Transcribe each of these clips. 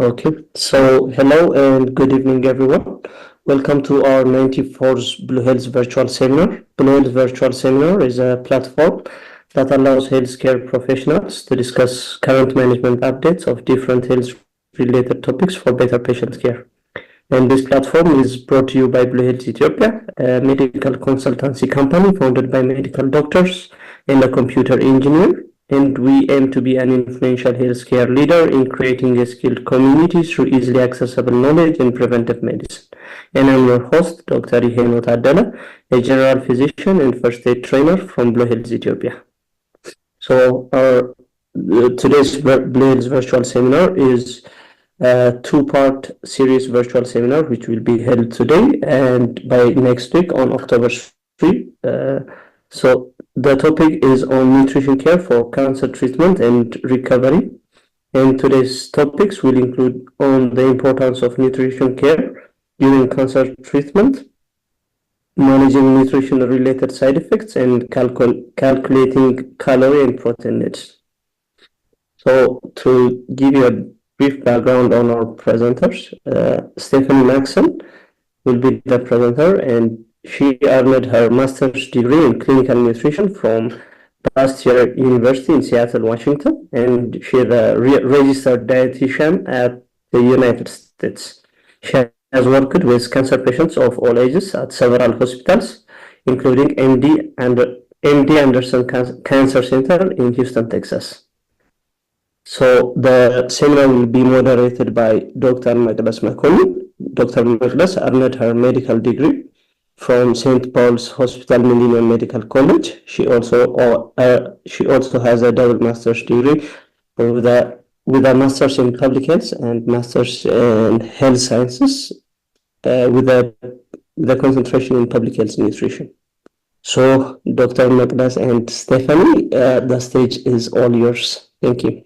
Okay, so hello and good evening, everyone. Welcome to our 94th Blue Hills Virtual Seminar. Blue Hills Virtual Seminar is a platform that allows healthcare professionals to discuss current management updates of different health-related topics for better patient care. And this platform is brought to you by Blue Hills Ethiopia, a medical consultancy company founded by medical doctors and a computer engineer. And we aim to be an influential healthcare leader in creating a skilled community through easily accessible knowledge in preventive medicine. And I'm your host, Dr. Iheno Tadala, a general physician and first aid trainer from Blue Hills, Ethiopia. So our today's Blue Hills virtual seminar is a two-part series virtual seminar, which will be held today and by next week on October 3. So the topic is on nutrition care for cancer treatment and recovery. And today's topics will include on the importance of nutrition care during cancer treatment, managing nutrition-related side effects, and calculating calorie and protein needs. So to give you a brief background on our presenters, Stephanie Maxson will be the presenter, and she earned her master's degree in clinical nutrition from Pasteur University in Seattle, Washington, and she is a registered dietitian at the United States. She has worked with cancer patients of all ages at several hospitals, including MD Anderson Cancer Center in Houston, Texas. So the seminar will be moderated by Dr. Magdas Makoni. Dr. Magdas earned her medical degree from St. Paul's Hospital Millennium Medical College. She also has a double master's degree with a master's in public health and master's in health sciences with a concentration in public health nutrition. So Dr. Magdas and Stephanie, the stage is all yours. Thank you.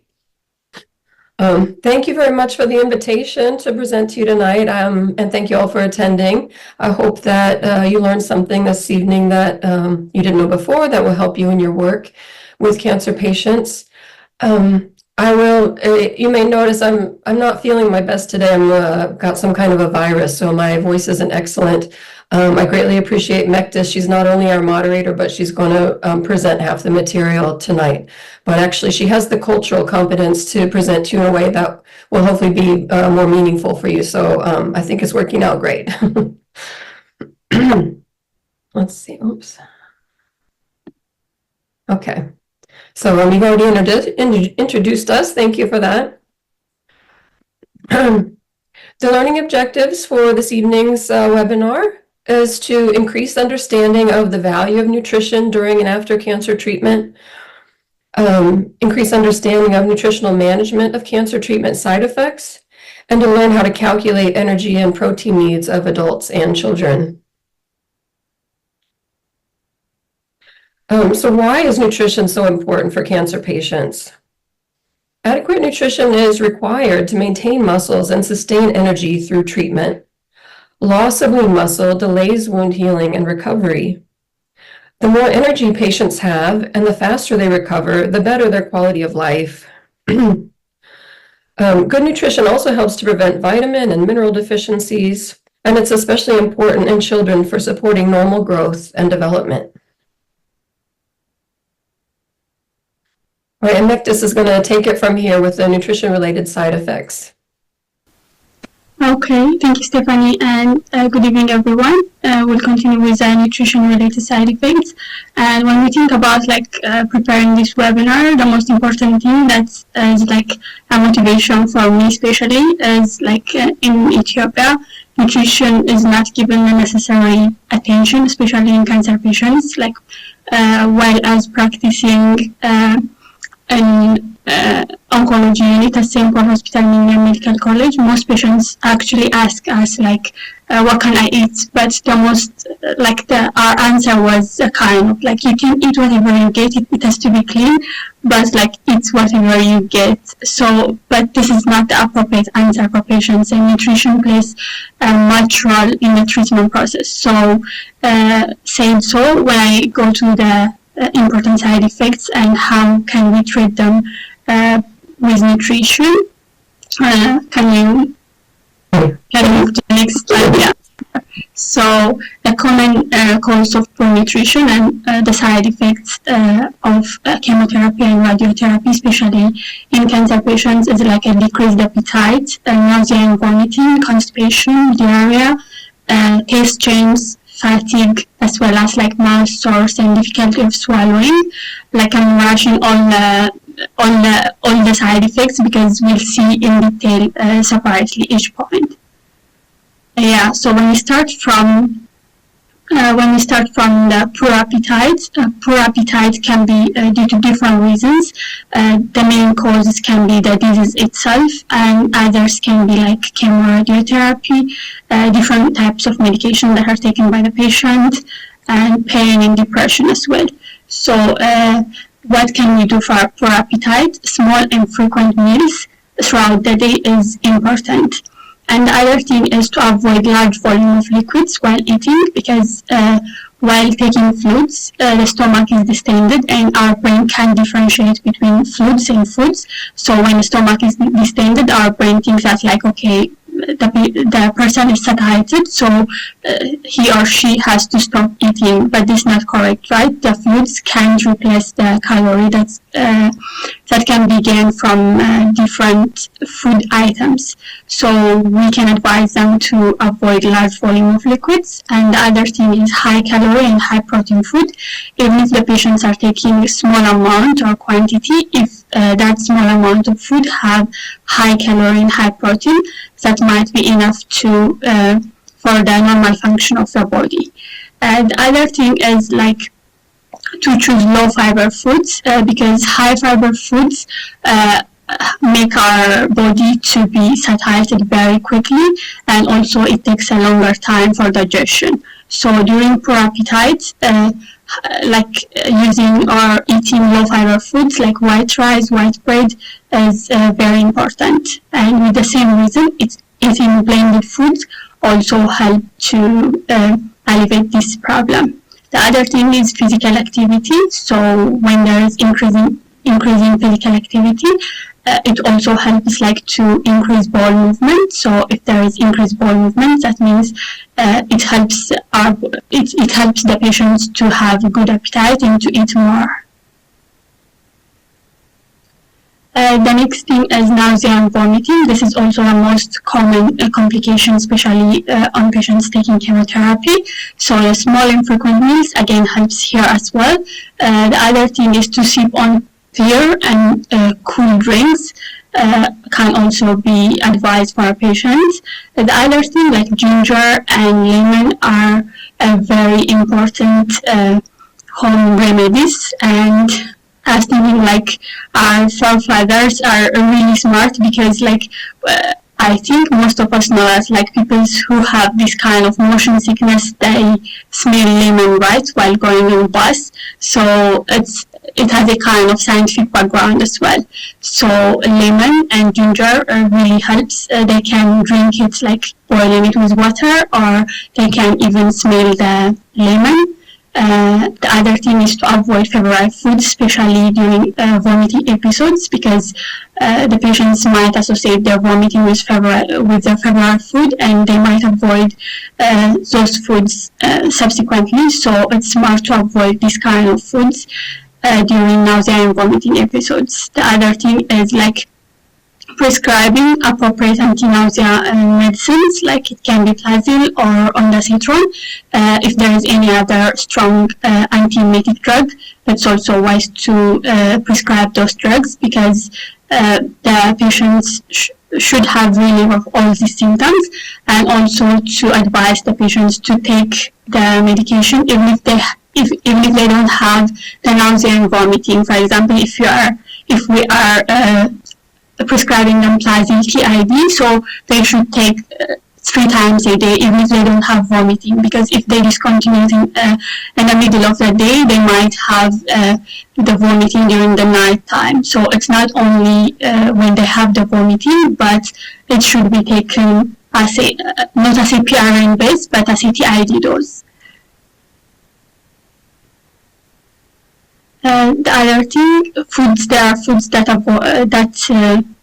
Thank you very much for the invitation to present to you tonight, and thank you all for attending. I hope that you learned something this evening that you didn't know before that will help you in your work with cancer patients. You may notice I'm not feeling my best today. I've got some kind of a virus, so my voice isn't excellent. I greatly appreciate Mektis. She's not only our moderator, but she's going to present half the material tonight. But actually, she has the cultural competence to present to you in a way that will hopefully be more meaningful for you. So I think it's working out great. Let's see. Oops. Okay. So you've already introduced us. Thank you for that. The learning objectives for this evening's webinar is to increase understanding of the value of nutrition during and after cancer treatment, increase understanding of nutritional management of cancer treatment side effects, and to learn how to calculate energy and protein needs of adults and children. So why is nutrition so important for cancer patients? Adequate nutrition is required to maintain muscles and sustain energy through treatment. Loss of lean muscle delays wound healing and recovery. The more energy patients have and the faster they recover, the better their quality of life. Good nutrition also helps to prevent vitamin and mineral deficiencies, and it's especially important in children for supporting normal growth and development. All right, and Mektis is going to take it from here with the nutrition-related side effects. Okay, thank you, Stephanie, and good evening, everyone. We'll continue with nutrition-related side effects. And when we think about preparing this webinar, the most important thing that is a motivation for me, especially, is in Ethiopia, nutrition is not given the necessary attention, especially in cancer patients. While as practicing in oncology unit at St. Paul Hospital Millennium Medical College, most patients actually ask us what can I eat? But the most our answer was kind of you can eat whatever you get. It has to be clean, but eat whatever you get. So, but this is not the appropriate answer for patients, and nutrition plays a much role in the treatment process. So, saying so, when I go to the important side effects and how can we treat them with nutrition. Can you move to the next slide? Yeah. So the common cause of poor nutrition and the side effects of chemotherapy and radiotherapy, especially in cancer patients, is like a decreased appetite, nausea and vomiting, constipation, diarrhea, taste change, fatigue, as well as like mouth sores and difficulty of swallowing. Like I'm rushing all the side effects because we'll see in detail separately each point. Yeah, so when we start from the poor appetite can be due to different reasons. The main causes can be the disease itself, and others can be like chemoradiotherapy, different types of medication that are taken by the patient, and pain and depression as well. So what can we do for poor appetite? Small and frequent meals throughout the day is important. And the other thing is to avoid large volume of liquids while eating, because while taking fluids, the stomach is distended and our brain can differentiate between fluids and foods. So when the stomach is distended, our brain thinks that like, okay, the person is satiated, so he or she has to stop eating, but this is not correct, right? The fluids can't replace the calorie that can be gained from different food items. So we can advise them to avoid large volume of liquids. And the other thing is high calorie and high protein food. Even if the patients are taking a small amount or quantity, if that small amount of food have high calorie and high protein, that might be enough to for the normal function of the body. The other thing is like to choose low fiber foods because high fiber foods make our body to be satiated very quickly, and also it takes a longer time for digestion. So during poor appetite, like using or eating low fiber foods like white rice, white bread is very important. And with the same reason, eating blended foods also help to alleviate this problem. The other thing is physical activity. So when there is increasing physical activity, it also helps like to increase bowel movement. So if there is increased bowel movement, that means it helps the patients to have a good appetite and to eat more. The next thing is nausea and vomiting. This is also the most common complication, especially on patients taking chemotherapy. So the small and frequent meals again helps here as well. The other thing is to sip on clear and cool drinks can also be advised for our patients. The other thing like ginger and lemon are very important home remedies, and I was thinking like our forefathers are really smart because like I think most of us know that like people who have this kind of motion sickness, they smell lemon, right, while going on a bus. So it has a kind of scientific background as well. So lemon and ginger really helps. They can drink it like boiling it with water, or they can even smell the lemon. The other thing is to avoid febrile food, especially during vomiting episodes, because the patients might associate their vomiting with the febrile food, and they might avoid those foods subsequently. So it's smart to avoid this kind of foods during nausea and vomiting episodes. The other thing is like prescribing appropriate anti-nausea medicines, like it can be Plavil or ondansetron. If there is any other strong anti-emetic drug, it's also wise to prescribe those drugs, because the patients should have relief of all these symptoms, and also to advise the patients to take the medication even if they don't have the nausea and vomiting. For example, if we are prescribing them Plavil TID, so they should take 3 times a day even if they don't have vomiting, because if they discontinue in the middle of the day, they might have the vomiting during the night time. So it's not only when they have the vomiting, but it should be taken as not as a PRN base, but as a TID dose. The other thing, there are foods that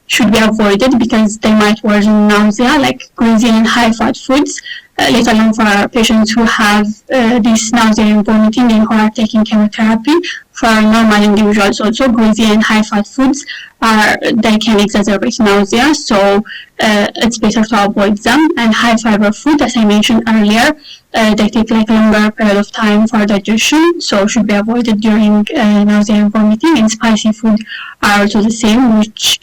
should be avoided because they might worsen nausea, like greasy and high-fat foods, let alone for patients who have this nausea and vomiting and who are taking chemotherapy. For normal individuals also, greasy and high-fat foods they can exacerbate nausea, so it's better to avoid them. And high-fiber food, as I mentioned earlier, they take like longer period of time for digestion, so should be avoided during nausea and vomiting. And spicy food are also the same, which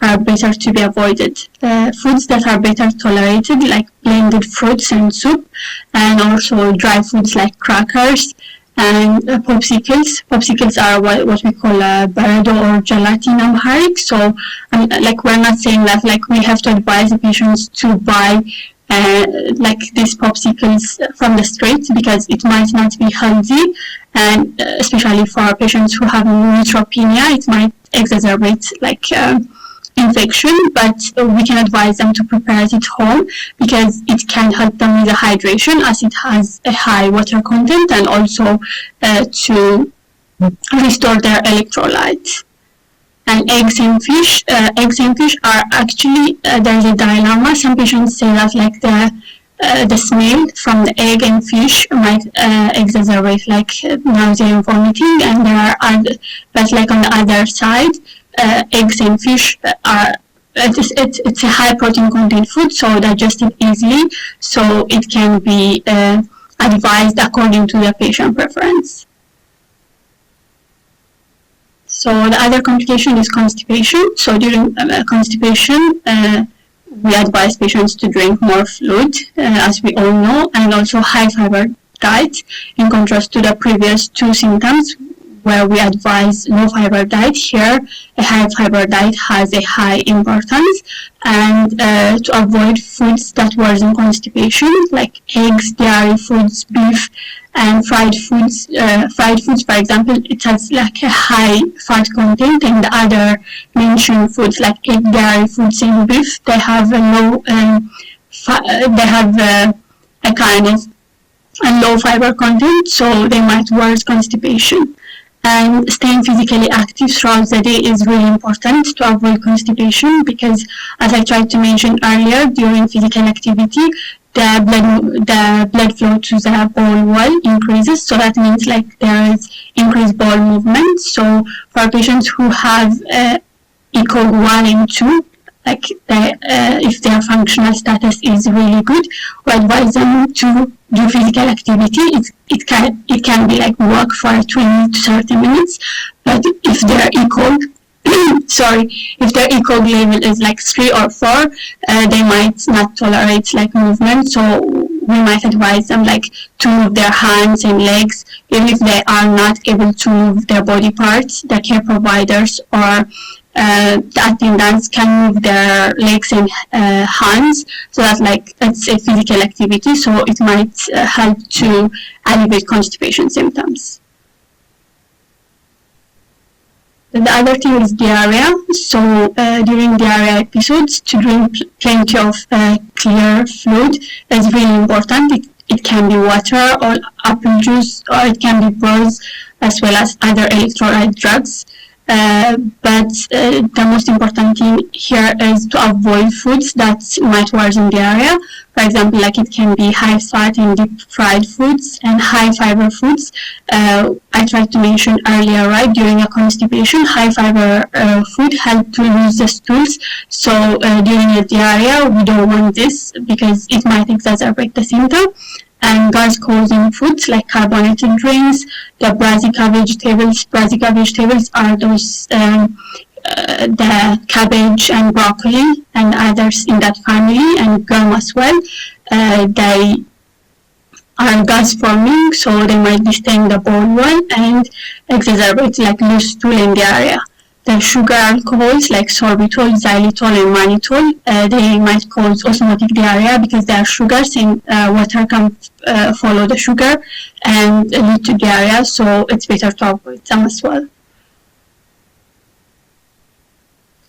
are better to be avoided. Foods that are better tolerated, like blended fruits and soup, and also dry foods like crackers and popsicles. Popsicles are what we call barado or gelatin in Amharic. So like we're not saying that like we have to advise the patients to buy like these popsicles from the street, because it might not be healthy, and especially for patients who have neutropenia, it might exacerbate like infection. But we can advise them to prepare it at home because it can help them with the hydration, as it has a high water content, and also to restore their electrolytes. And eggs and fish are actually, there's a dilemma. Some patients say that like the smell from the egg and fish might exacerbate like nausea and vomiting, and there are other, but like on the other side, eggs and fish are it's a high protein content food, so digested easily, so it can be advised according to the patient preference. So the other complication is constipation. So during constipation, we advise patients to drink more fluid, as we all know, and also high fiber diet, in contrast to the previous two symptoms where we advise low fiber diet. Here, a high fiber diet has a high importance, and to avoid foods that worsen constipation, like eggs, dairy foods, beef, and fried foods. Fried foods, for example, it has like a high fat content, and the other mentioned foods like egg, dairy foods, and beef, they have a low, they have a kind of a low fiber content, so they might worsen constipation. And staying physically active throughout the day is really important to avoid constipation, because as I tried to mention earlier, during physical activity, the blood flow to the bowel wall increases, so that means like there is increased bowel movement. So for patients who have ECOG 1 and 2, like if their functional status is really good, we advise them to do physical activity. It can be like walk for 20 to 30 minutes, but if their ECOG if their ECOG level is like 3 or 4, they might not tolerate like movement, so we might advise them like to move their hands and legs. Even if they are not able to move their body parts, the care providers or the attendants can move their legs and hands, so that like it's a physical activity, so it might help to alleviate constipation symptoms. The other thing is diarrhea. So during diarrhea episodes, to drink plenty of clear fluid is really important. It can be water or apple juice, or it can be broths, as well as other electrolyte drugs. But the most important thing here is to avoid foods that might worsen diarrhea. For example, like it can be high fat and deep fried foods and high fiber foods. I tried to mention earlier, right, during a constipation, high fiber food help to lose the stools. So during a diarrhea, we don't want this because it might exacerbate the symptom. And gas-causing foods like carbonated drinks, the brassica vegetables. Brassica vegetables are those the cabbage and broccoli and others in that family, and gum as well. They are gas-forming, so they might be staying the bowel wall and exacerbate like loose stool and diarrhea. The sugar alcohols like sorbitol, xylitol, and mannitol, they might cause osmotic diarrhea because they are sugars, and water can follow the sugar and lead to diarrhea, so it's better to avoid them as well.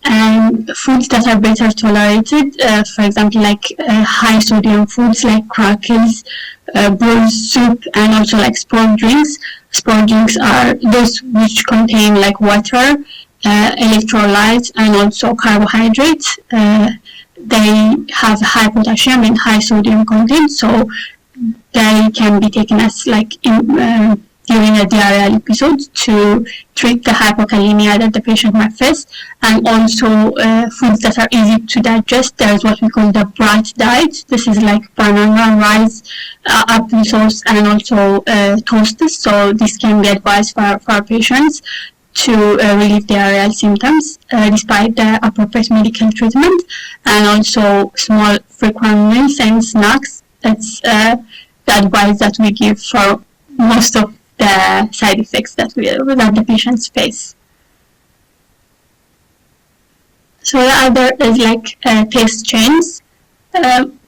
And foods that are better tolerated, for example, like high sodium foods like crackers, broth, soup, and also like sport drinks. Sport drinks are those which contain like water, electrolytes and also carbohydrates. They have high potassium and high sodium content, so they can be taken as during a diarrheal episode to treat the hypokalemia that the patient might face. And also foods that are easy to digest. There's what we call the bright diet. This is like banana, rice, applesauce, and also toast. So this can be advised for our patients to relieve diarrheal symptoms despite the appropriate medical treatment. And also small frequent meals and snacks. That's the advice that we give for most of the side effects that the patients face. So the other is taste change.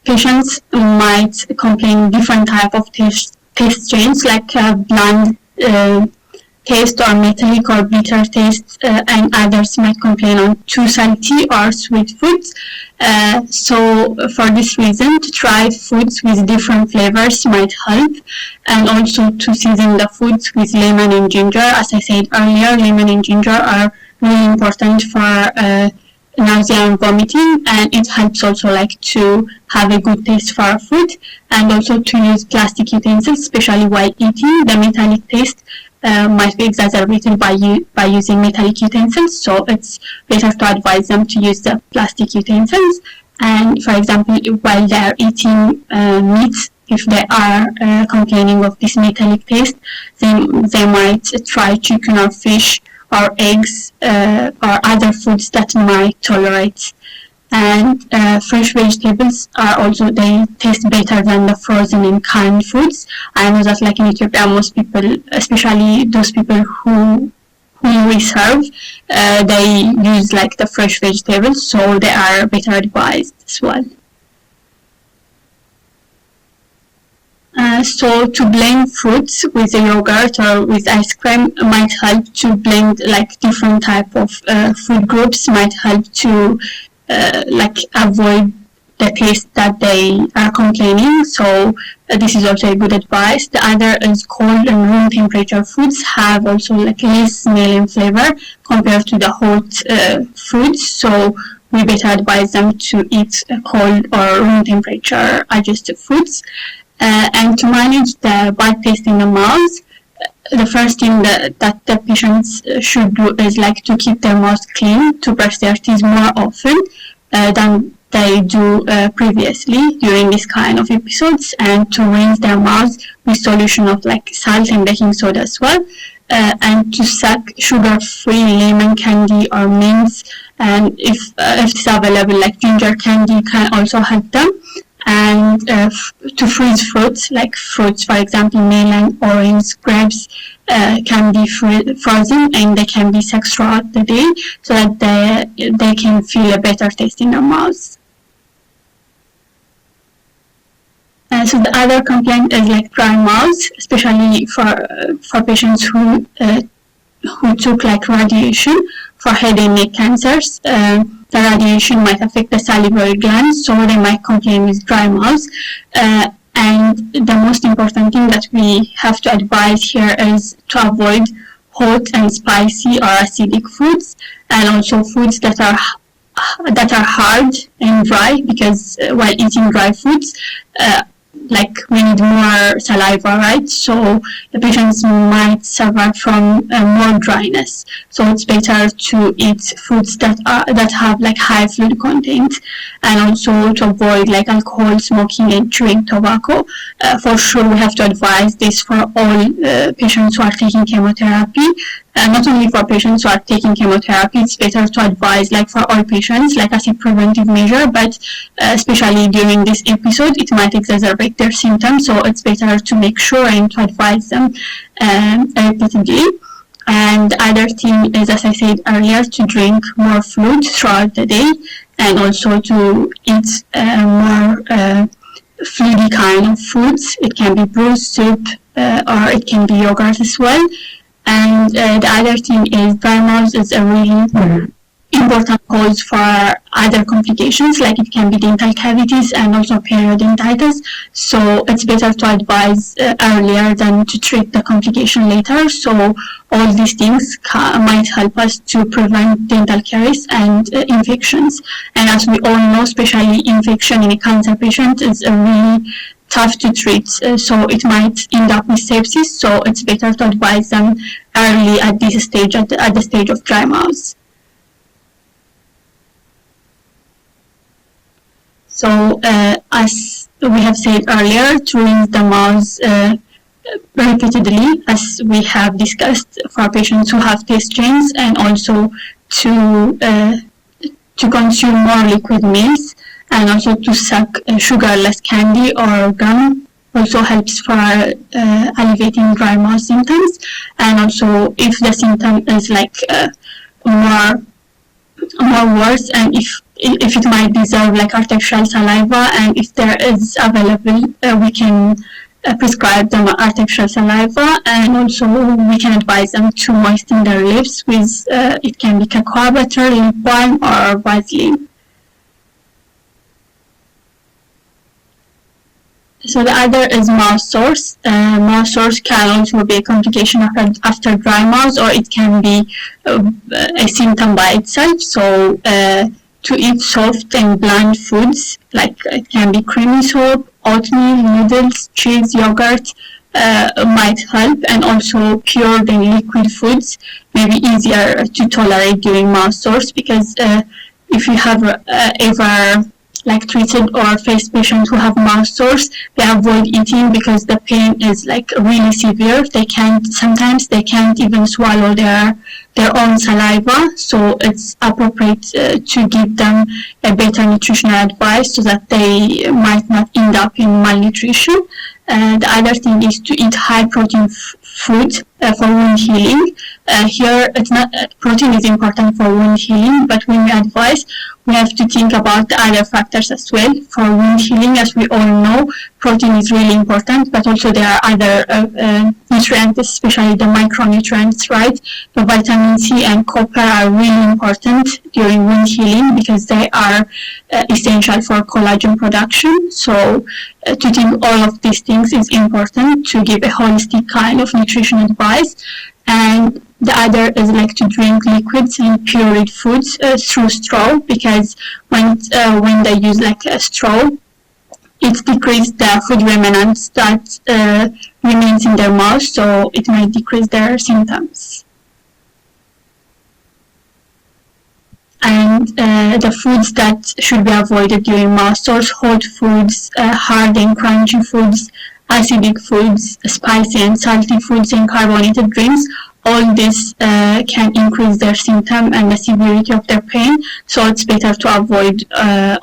Patients might complain different type of taste change, like bland taste or metallic or bitter taste, and others might complain on too salty or sweet foods. So for this reason, to try foods with different flavors might help, and also to season the foods with lemon and ginger. As I said earlier, lemon and ginger are really important for nausea and vomiting, and it helps also to have a good taste for our food, and also to use plastic utensils, especially while eating. The metallic taste might be exacerbated by using metallic utensils, so it's better to advise them to use the plastic utensils. And for example, while they are eating meat, if they are complaining of this metallic taste, they might try chicken or fish or eggs or other foods that might tolerate. And fresh vegetables are also, they taste better than the frozen and canned foods. I know that in Ethiopia, most people, especially those people who we serve, they use the fresh vegetables, so they are better advised as well. So to blend fruits with a yogurt or with ice cream might help to blend different type of food groups, might help to avoid the taste that they are complaining. So this is also a good advice. The other is cold and room temperature foods have also less smell and flavor compared to the hot foods. So we better advise them to eat cold or room temperature adjusted foods. And to manage the bad taste in the mouth, the first thing that the patients should do is to keep their mouth clean, to brush their teeth more often than they do previously during this kind of episodes, and to rinse their mouth with solution of salt and baking soda as well, and to suck sugar-free lemon candy or mints, and if it's available, ginger candy can also help them. And to freeze fruits, fruits, for example, melon, orange, grapes, can be frozen, and they can be sucked throughout the day so that they can feel a better taste in their mouths. So the other complaint is dry mouth, especially for patients who took radiation for head and neck cancers. The radiation might affect the salivary glands, so they might complain with dry mouth. And the most important thing that we have to advise here is to avoid hot and spicy or acidic foods, and also foods that are hard and dry, because while eating dry foods, we need more saliva, right? So the patients might suffer from more dryness. So it's better to eat foods that have high fluid content, and also to avoid alcohol, smoking, and chewing tobacco. For sure, we have to advise this for all patients who are taking chemotherapy. Not only for patients who are taking chemotherapy, it's better to advise for all patients, as a preventive measure, but especially during this episode, it might exacerbate their symptoms, so it's better to make sure and to advise them repeatedly. And the other thing is, as I said earlier, to drink more fluid throughout the day, and also to eat more fluidy kind of foods. It can be bruised soup, or it can be yogurt as well. And the other thing is, dry mouth is a really important cause for other complications, like it can be dental cavities and also periodontitis. So it's better to advise earlier than to treat the complication later. So all these things might help us to prevent dental caries and infections. And as we all know, especially infection in a cancer patient is really tough to treat, so it might end up with sepsis. So it's better to advise them early at this stage, at the stage of dry mouth. So as we have said earlier, to rinse the mouth repeatedly, as we have discussed, for patients who have taste change, and also to consume more liquid meals, and also to suck sugarless candy or gum also helps for alleviating dry mouth symptoms. And also if the symptom is like more worse, and if it might deserve like artificial saliva, and if there is available, we can prescribe them artificial saliva, and also we can advise them to moisten their lips with it can be cocoa butter, lip balm, or Vaseline. So the other is mouth sores. Mouth sores can also be a complication after dry mouth, or it can be a symptom by itself. So to eat soft and bland foods, like it can be creamy soup, oatmeal, noodles, cheese, yogurt, might help. And also cured and liquid foods may be easier to tolerate during mouth sores, because if you have ever like treated or faced patients who have mouth sores, they avoid eating because the pain is like really severe. Sometimes they can't even swallow their own saliva. So it's appropriate to give them a better nutritional advice so that they might not end up in malnutrition. The other thing is to eat high protein food for wound healing. Here, it's not protein is important for wound healing, but when we advise, we have to think about the other factors as well. For wound healing, as we all know, protein is really important, but also there are other nutrients, especially the micronutrients, right? The vitamin C and copper are really important during wound healing because they are essential for collagen production. So to think all of these things is important to give a holistic kind of nutrition advice. And the other is like to drink liquids and pureed foods through straw, because when they use like a straw, it decreases the food remnants that remains in their mouth, so it might decrease their symptoms. And the foods that should be avoided during mouth sores: hot foods, hard and crunchy foods, acidic foods, spicy and salty foods, and carbonated drinks. All this can increase their symptom and the severity of their pain. So it's better to avoid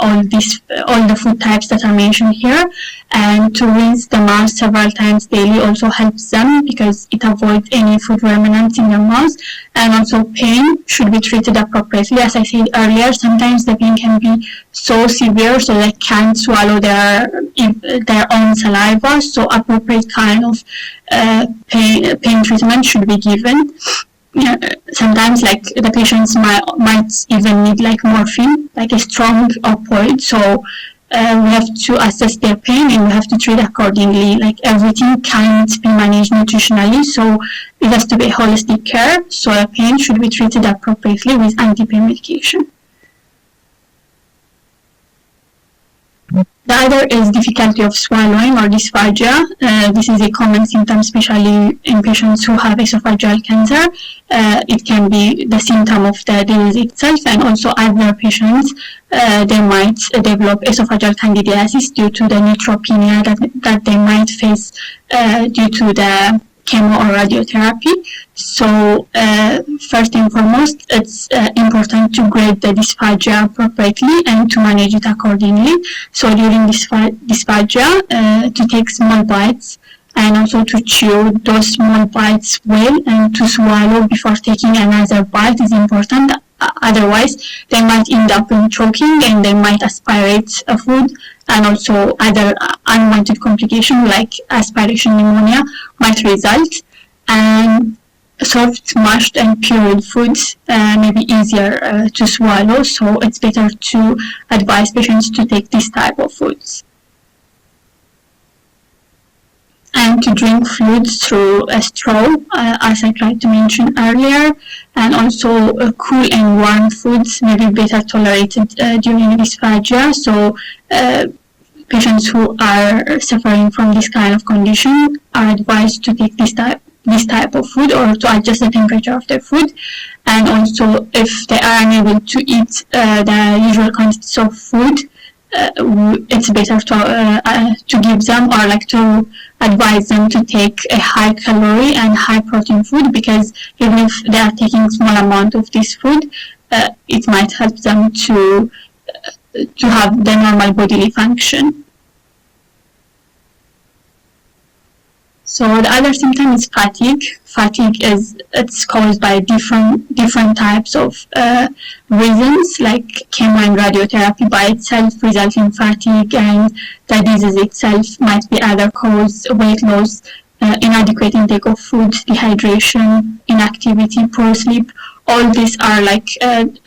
all the food types that are mentioned here. And to rinse the mouth several times daily also helps them, because it avoids any food remnants in their mouth. And also pain should be treated appropriately. As I said earlier, sometimes the pain can be so severe so they can't swallow their own saliva. So appropriate kind of pain treatment should be given. Sometimes like the patients might even need like morphine, like a strong opioid. So we have to assess their pain and we have to treat accordingly. Like everything can't be managed nutritionally, so it has to be holistic care. So the pain should be treated appropriately with anti-pain medication. The other is difficulty of swallowing or dysphagia. This is a common symptom, especially in patients who have esophageal cancer. It can be the symptom of the disease itself, and also other patients, they might develop esophageal candidiasis due to the neutropenia that they might face due to the chemo or radiotherapy. So first and foremost, it's important to grade the dysphagia appropriately and to manage it accordingly. So during dysphagia, to take small bites and also to chew those small bites well and to swallow before taking another bite is important. Otherwise, they might end up in choking and they might aspirate food, and also other unwanted complications like aspiration pneumonia might result. And soft, mashed, and pureed foods may be easier to swallow, so it's better to advise patients to take this type of foods. And to drink fluids through a straw, as I tried to mention earlier, and also cool and warm foods may be better tolerated during dysphagia. So patients who are suffering from this kind of condition are advised to take this type of food, or to adjust the temperature of their food. And also, if they are unable to eat the usual quantities of food, it's better to give them, or like to advise them to take a high calorie and high protein food, because even if they are taking small amount of this food, it might help them to have the normal bodily function. So the other symptom is fatigue. Fatigue it's caused by different types of reasons, like chemo and radiotherapy by itself result in fatigue, and the disease itself might be other cause, weight loss, inadequate intake of food, dehydration, inactivity, poor sleep. All these are like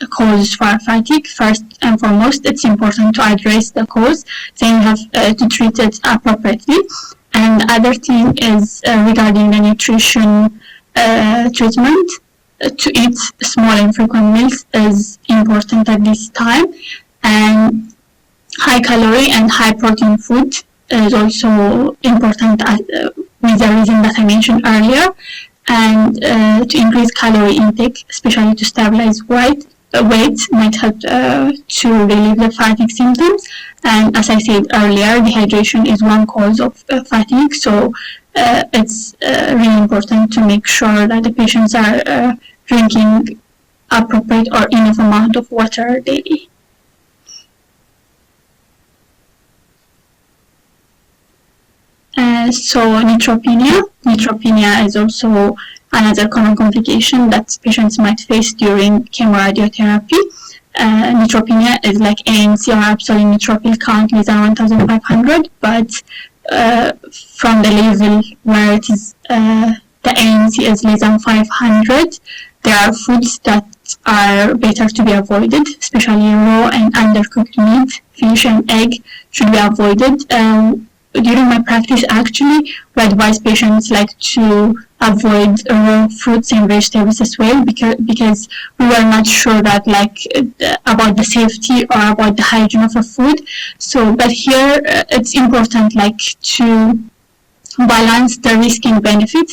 causes for fatigue. First and foremost, it's important to address the cause, then you have to treat it appropriately. And the other thing is regarding the nutrition treatment. To eat small and frequent meals is important at this time, and high calorie and high protein food is also important with the reason that I mentioned earlier, and to increase calorie intake, especially to stabilize weight might help to relieve the fatigue symptoms. And as I said earlier, dehydration is one cause of fatigue, so it's really important to make sure that the patients are drinking appropriate or enough amount of water daily. So neutropenia is also another common complication that patients might face during chemoradiotherapy. Neutropenia is like ANC, or absolute neutrophil count, less than 1,500, but from the level where it is the ANC is less than 500, there are foods that are better to be avoided, especially raw and undercooked meat, fish and egg should be avoided. During my practice, actually, we advise patients like to avoid raw fruits and vegetables as well, because we were not sure that about the safety or about the hygiene of a food. So, but here it's important to balance the risk and benefit.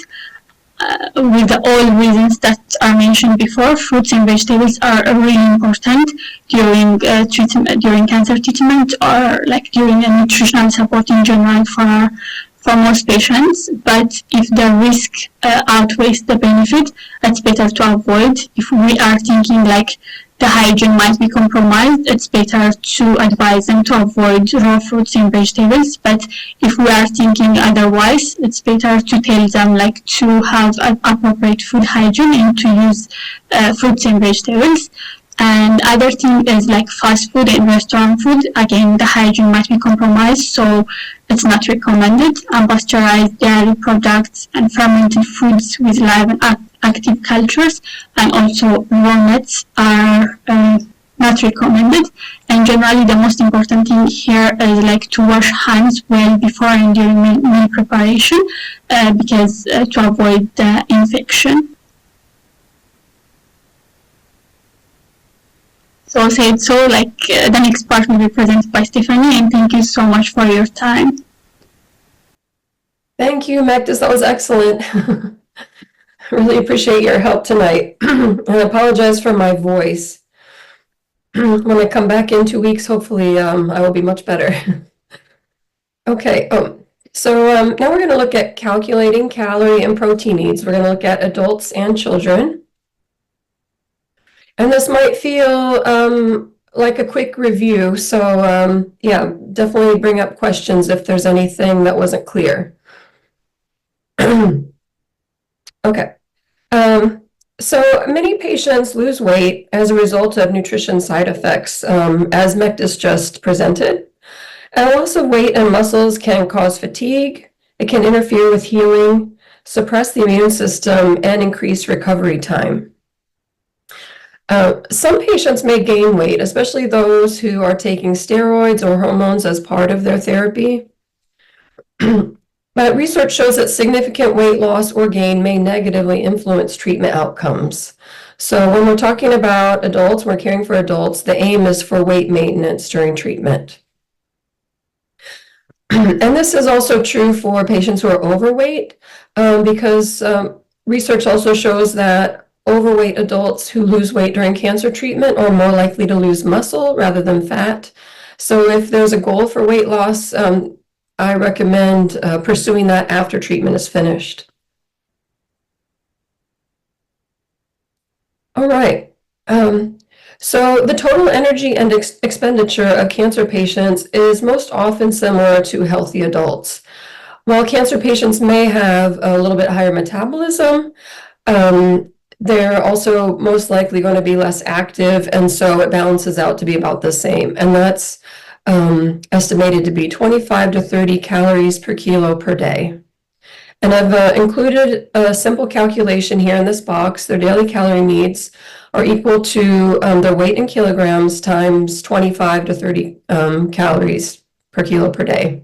With all reasons that are mentioned before, fruits and vegetables are really important during during cancer treatment, or during a nutritional support in general for most patients. But if the risk outweighs the benefit, it's better to avoid. If we are thinking the hygiene might be compromised, it's better to advise them to avoid raw fruits and vegetables. But if we are thinking otherwise, it's better to tell them to have an appropriate food hygiene and to use fruits and vegetables. And other thing is fast food and restaurant food. Again, the hygiene might be compromised, so it's not recommended. Unpasteurized dairy products and fermented foods with live and active cultures, and also raw nuts are not recommended. And generally, the most important thing here is to wash hands well before and during meal preparation, because to avoid the infection. So the next part will be presented by Stephanie, and thank you so much for your time. Thank you, Magdis. That was excellent. Really appreciate your help tonight. And I apologize for my voice. When I come back in 2 weeks, hopefully I will be much better. Okay, so now we're going to look at calculating calorie and protein needs. We're going to look at adults and children. And this might feel like a quick review, so yeah, definitely bring up questions if there's anything that wasn't clear. Okay. So many patients lose weight as a result of nutrition side effects, as Mektis just presented. And loss of weight and muscles can cause fatigue. It can interfere with healing. suppress the immune system, and increase recovery time. Some patients may gain weight, especially those who are taking steroids or hormones as part of their therapy. But research shows that significant weight loss or gain may negatively influence treatment outcomes. So when we're talking about adults, we're caring for adults, the aim is for weight maintenance during treatment. And this is also true for patients who are overweight, because research also shows that overweight adults who lose weight during cancer treatment are more likely to lose muscle rather than fat. So if there's a goal for weight loss, I recommend pursuing that after treatment is finished. All right. So the total energy and expenditure of cancer patients is most often similar to healthy adults. While cancer patients may have a little bit higher metabolism, they're also most likely going to be less active, and so it balances out to be about the same. And that's estimated to be 25 to 30 calories per kilo per day. And I've included a simple calculation here in this box. Their daily calorie needs are equal to their weight in kilograms times 25 to 30 calories per kilo per day.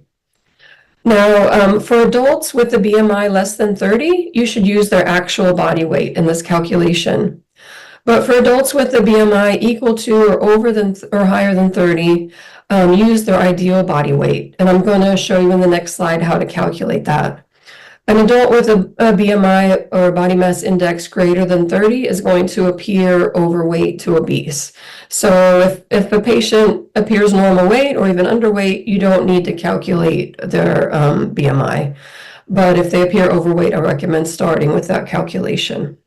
Now, for adults with a BMI less than 30, you should use their actual body weight in this calculation. But for adults with a BMI equal to or over than or higher than 30, use their ideal body weight. And I'm going to show you in the next slide how to calculate that. An adult with a BMI or body mass index greater than 30 is going to appear overweight to obese. So if a patient appears normal weight or even underweight, you don't need to calculate their BMI. But if they appear overweight, I recommend starting with that calculation.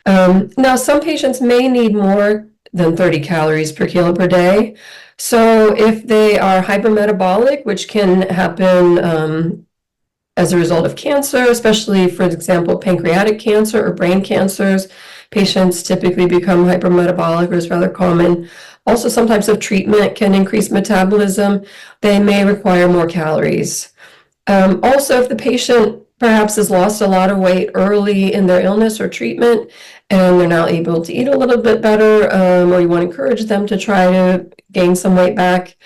Now, some patients may need more than 30 calories per kilo per day. So if they are hypermetabolic, which can happen as a result of cancer, especially, for example, pancreatic cancer or brain cancers, patients typically become hypermetabolic, or is rather common. Also, some types of treatment can increase metabolism. They may require more calories. Also, if the patient perhaps has lost a lot of weight early in their illness or treatment, and they're now able to eat a little bit better, or you want to encourage them to try to gain some weight back,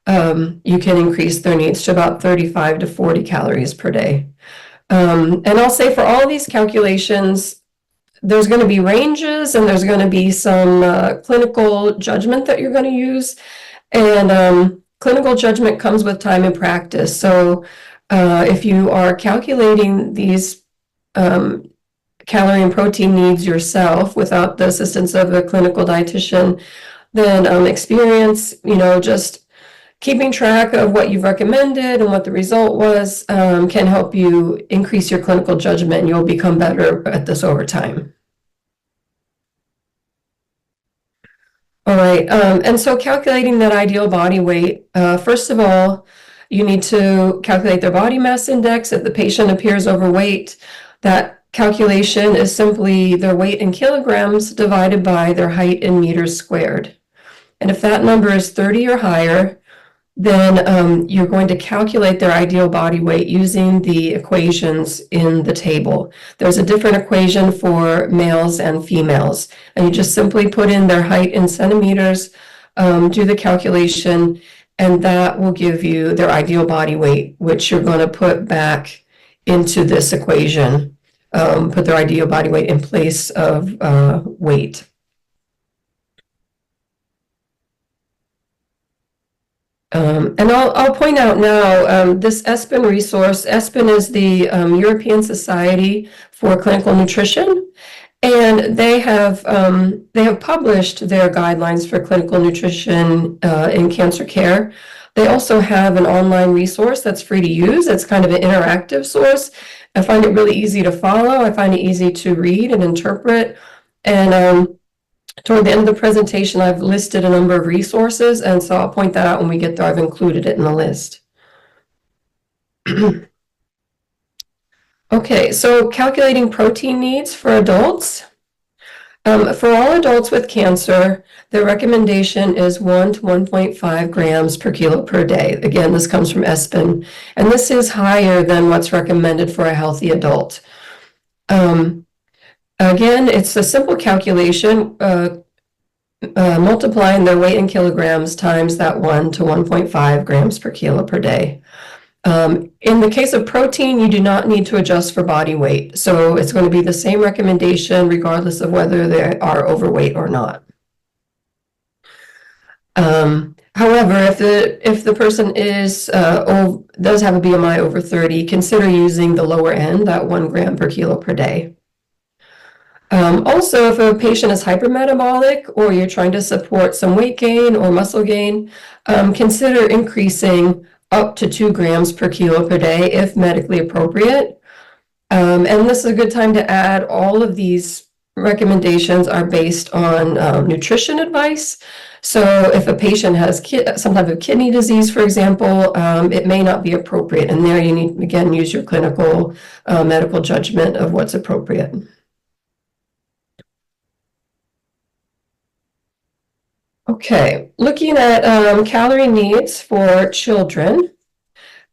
you can increase their needs to about 35 to 40 calories per day. And I'll say for all of these calculations, there's going to be ranges and there's going to be some clinical judgment that you're going to use. And clinical judgment comes with time and practice. So if you are calculating these calorie and protein needs yourself without the assistance of a clinical dietitian, then experience, just keeping track of what you've recommended and what the result was can help you increase your clinical judgment, and you'll become better at this over time. All right, and so calculating that ideal body weight, first of all, you need to calculate their body mass index. If the patient appears overweight, that calculation is simply their weight in kilograms divided by their height in meters squared. And if that number is 30 or higher, then you're going to calculate their ideal body weight using the equations in the table. There's a different equation for males and females, and you just simply put in their height in centimeters, do the calculation, and that will give you their ideal body weight, which you're going to put back into this equation, put their ideal body weight in place of weight. And I'll point out now, this ESPN resource, ESPN is the European Society for Clinical Nutrition, and they have published their guidelines for clinical nutrition in cancer care. They also have an online resource that's free to use. It's kind of an interactive source. I find it really easy to follow. I find it easy to read and interpret. And toward the end of the presentation, I've listed a number of resources, and so I'll point that out when we get there. I've included it in the list. Okay, so calculating protein needs for adults. For all adults with cancer, the recommendation is 1 to 1.5 grams per kilo per day. Again, this comes from ESPEN, and this is higher than what's recommended for a healthy adult. Again, it's a simple calculation, multiplying their weight in kilograms times that 1 to 1.5 grams per kilo per day. In the case of protein, you do not need to adjust for body weight. So it's going to be the same recommendation regardless of whether they are overweight or not. However, if the person does have a BMI over 30, consider using the lower end, that 1 gram per kilo per day. Also, if a patient is hypermetabolic or you're trying to support some weight gain or muscle gain, consider increasing up to 2 grams per kilo per day if medically appropriate. And this is a good time to add all of these recommendations are based on nutrition advice. So if a patient has some type of kidney disease, for example, it may not be appropriate. And there you need, again, use your clinical medical judgment of what's appropriate. Okay, looking at calorie needs for children.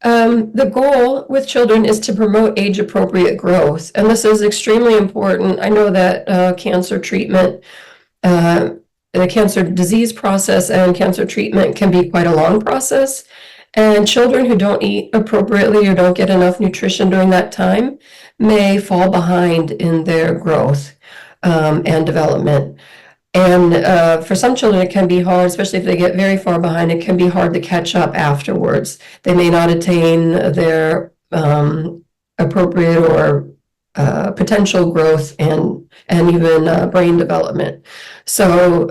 The goal with children is to promote age-appropriate growth, and this is extremely important. I know that cancer treatment, the cancer disease process and cancer treatment can be quite a long process, and children who don't eat appropriately or don't get enough nutrition during that time may fall behind in their growth and development. And for some children, it can be hard, especially if they get very far behind, it can be hard to catch up afterwards. They may not attain their appropriate or potential growth and even brain development. So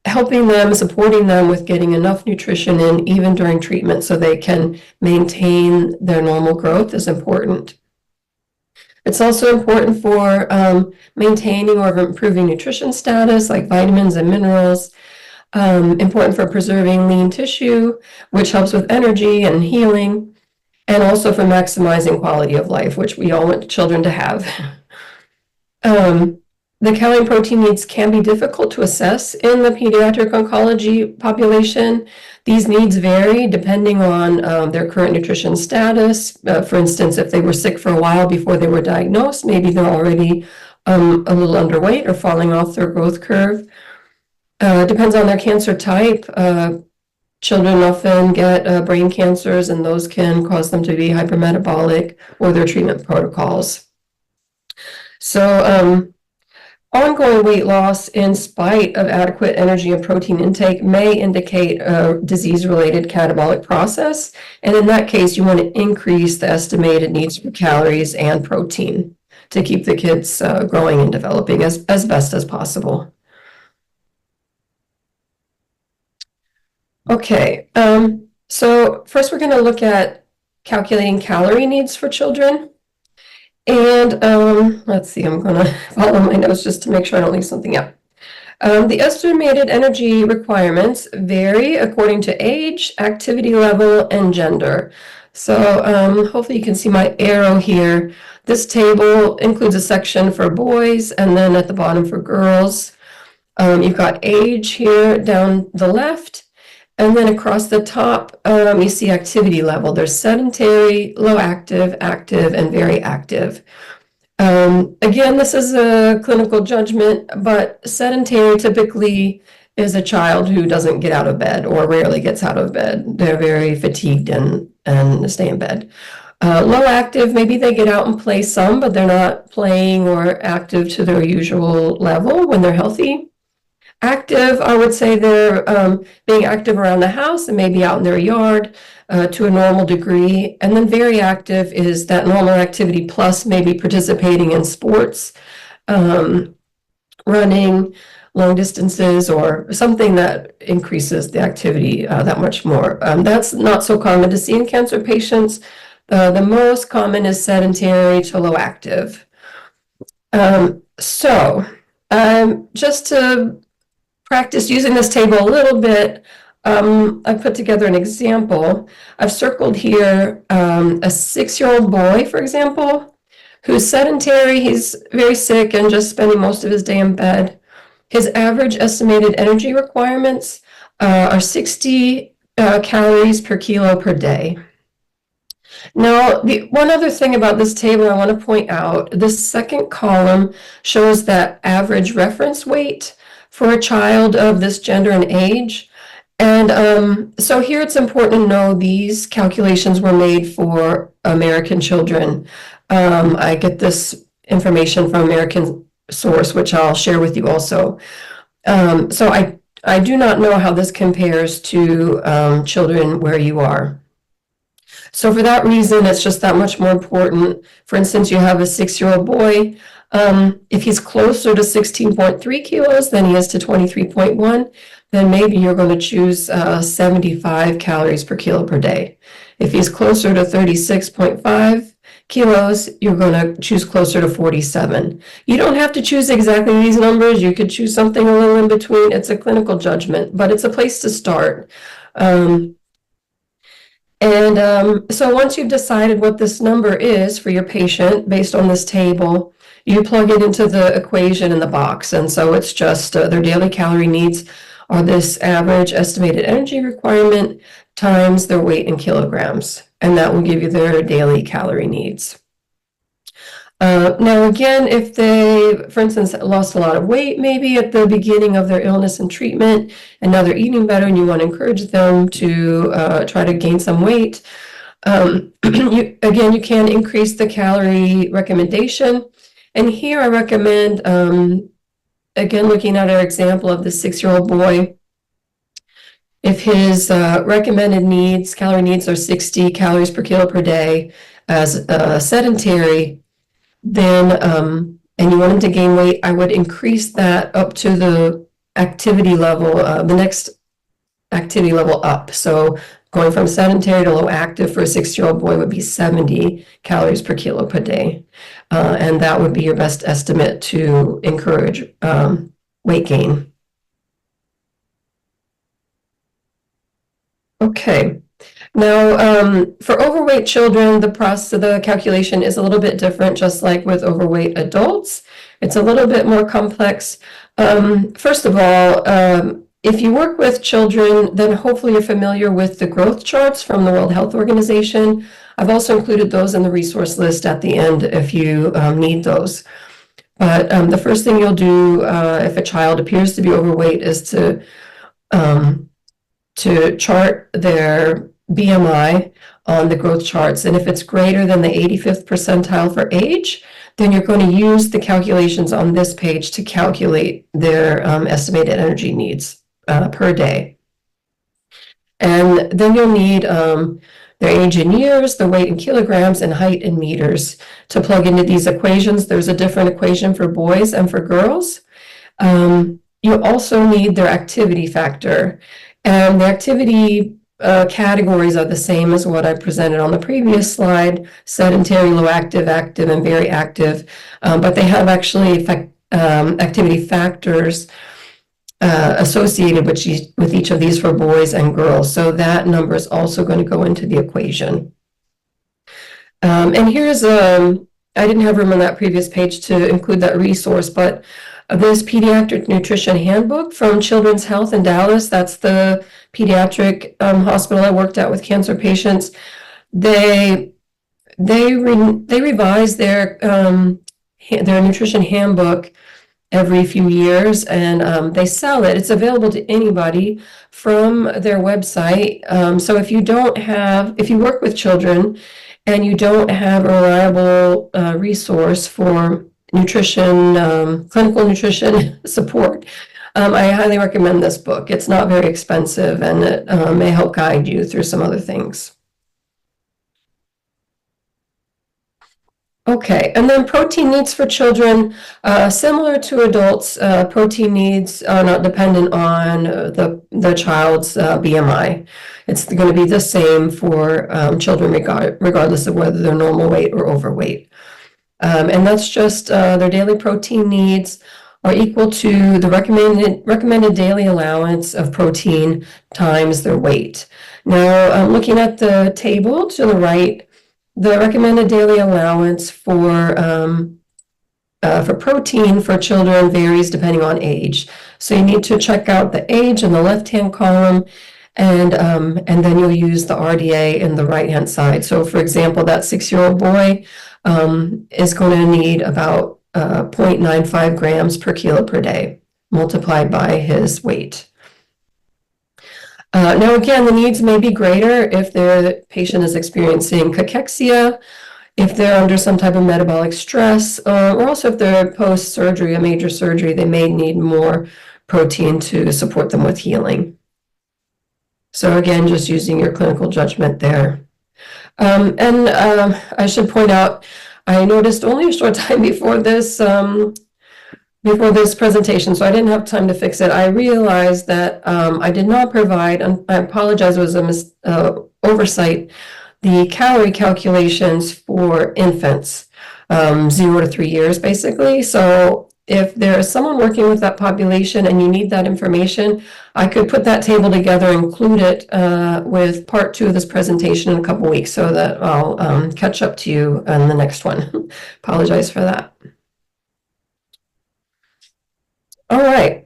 helping them, supporting them with getting enough nutrition in, even during treatment, so they can maintain their normal growth is important. It's also important for maintaining or improving nutrition status, like vitamins and minerals. Important for preserving lean tissue, which helps with energy and healing, and also for maximizing quality of life, which we all want children to have. The calorie and protein needs can be difficult to assess in the pediatric oncology population. These needs vary depending on their current nutrition status. For instance, if they were sick for a while before they were diagnosed, maybe they're already a little underweight or falling off their growth curve. Depends on their cancer type. Children often get brain cancers, and those can cause them to be hypermetabolic or their treatment protocols. So, ongoing weight loss in spite of adequate energy and protein intake may indicate a disease-related catabolic process. And in that case, you want to increase the estimated needs for calories and protein to keep the kids growing and developing as best as possible. Okay, so first we're going to look at calculating calorie needs for children. And let's see, I'm going to follow my notes just to make sure I don't leave something out. The estimated energy requirements vary according to age, activity level, and gender. So hopefully you can see my arrow here. This table includes a section for boys and then at the bottom for girls. You've got age here down the left. And then across the top, you see activity level. There's sedentary, low active, active, and very active. Again, this is a clinical judgment, but sedentary typically is a child who doesn't get out of bed or rarely gets out of bed. They're very fatigued and stay in bed. Low active, maybe they get out and play some, but they're not playing or active to their usual level when they're healthy. Active, I would say they're being active around the house and maybe out in their yard to a normal degree. And then very active is that normal activity plus maybe participating in sports, running long distances, or something that increases the activity that much more. That's not so common to see in cancer patients. The most common is sedentary to low active. Just to practice using this table a little bit, I put together an example. I've circled here a 6-year-old boy, for example, who's sedentary. He's very sick and just spending most of his day in bed. His average estimated energy requirements are 60 calories per kilo per day. Now, one other thing about this table I want to point out, this second column shows that average reference weight for a child of this gender and age. And so here it's important to know these calculations were made for American children. I get this information from American source, which I'll share with you also. So I do not know how this compares to children where you are. So for that reason, it's just that much more important. For instance, you have a 6-year-old boy. If he's closer to 16.3 kilos than he is to 23.1, then maybe you're going to choose 75 calories per kilo per day. If he's closer to 36.5 kilos, you're going to choose closer to 47. You don't have to choose exactly these numbers. You could choose something a little in between. It's a clinical judgment, but it's a place to start. So once you've decided what this number is for your patient based on this table, you plug it into the equation in the box. And so it's just their daily calorie needs are this average estimated energy requirement times their weight in kilograms. And that will give you their daily calorie needs. Now, again, if they, for instance, lost a lot of weight, maybe at the beginning of their illness and treatment, and now they're eating better and you want to encourage them to try to gain some weight, you can increase the calorie recommendation. And here I recommend, again, looking at our example of the 6-year-old boy, if his recommended calorie needs are 60 calories per kilo per day as sedentary, then, and you want him to gain weight, I would increase that up to the activity level, the next activity level up. So going from sedentary to low active for a 6-year-old boy would be 70 calories per kilo per day. And that would be your best estimate to encourage weight gain. Okay. Now, for overweight children, the process of the calculation is a little bit different, just like with overweight adults. It's a little bit more complex. First of all, if you work with children, then hopefully you're familiar with the growth charts from the World Health Organization. I've also included those in the resource list at the end if you need those. But the first thing you'll do if a child appears to be overweight is to chart their BMI on the growth charts. And if it's greater than the 85th percentile for age, then you're going to use the calculations on this page to calculate their estimated energy needs per day. And then you'll need their age in years, their weight in kilograms, and height in meters to plug into these equations. There's a different equation for boys and for girls. You also need their activity factor. And the activity categories are the same as what I presented on the previous slide: sedentary, low active, active, and very active. But they have actually activity factors associated with each of these for boys and girls. So that number is also going to go into the equation. And here's I didn't have room on that previous page to include that resource, but this pediatric nutrition handbook from Children's Health in Dallas, that's the pediatric hospital I worked at with cancer patients. They revise their nutrition handbook every few years, and they sell it. It's available to anybody from their website. So if you work with children and you don't have a reliable resource for nutrition, clinical nutrition support, I highly recommend this book. It's not very expensive, and it may help guide you through some other things. Okay, and then protein needs for children, similar to adults, protein needs are not dependent on the child's BMI. It's going to be the same for children regardless of whether they're normal weight or overweight. And that's just their daily protein needs are equal to the recommended daily allowance of protein times their weight. Now, looking at the table to the right, the recommended daily allowance for for protein for children varies depending on age. So you need to check out the age in the left-hand column, and then you'll use the RDA in the right-hand side. So for example, that 6-year-old boy is going to need about 0.95 grams per kilo per day, multiplied by his weight. Now, again, the needs may be greater if the patient is experiencing cachexia, if they're under some type of metabolic stress, or also if they're post-surgery, a major surgery, they may need more protein to support them with healing. So again, just using your clinical judgment there. I should point out, I noticed only a short time before this presentation, so I didn't have time to fix it. I realized that I did not provide, and I apologize, it was a oversight, the calorie calculations for infants, 0 to 3 years, basically. So if there's someone working with that population and you need that information, I could put that table together, include it with part 2 of this presentation in a couple weeks, so that I'll catch up to you on the next one. Apologize for that. All right.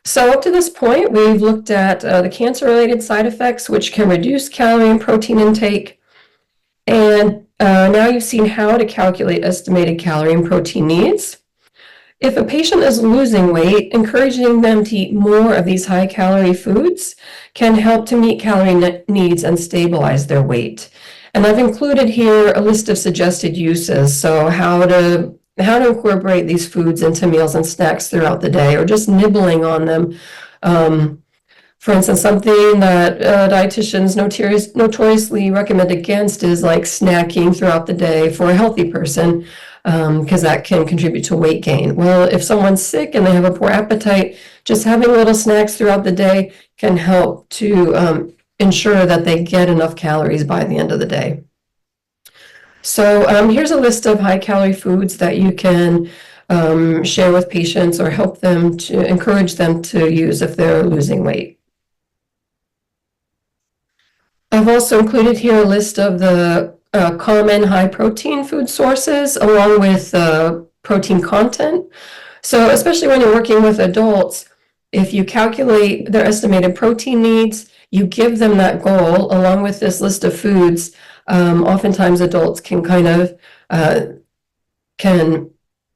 So up to this point, we've looked at the cancer-related side effects, which can reduce calorie and protein intake. And now you've seen how to calculate estimated calorie and protein needs. If a patient is losing weight, encouraging them to eat more of these high-calorie foods can help to meet calorie needs and stabilize their weight. And I've included here a list of suggested uses, so how to incorporate these foods into meals and snacks throughout the day, or just nibbling on them. For instance, something that dietitians notoriously recommend against is like snacking throughout the day for a healthy person, because that can contribute to weight gain. Well, if someone's sick and they have a poor appetite, just having little snacks throughout the day can help to ensure that they get enough calories by the end of the day. So here's a list of high-calorie foods that you can share with patients or help them to encourage them to use if they're losing weight. I've also included here a list of the common high-protein food sources along with protein content. So especially when you're working with adults, if you calculate their estimated protein needs, you give them that goal along with this list of foods. Oftentimes adults can can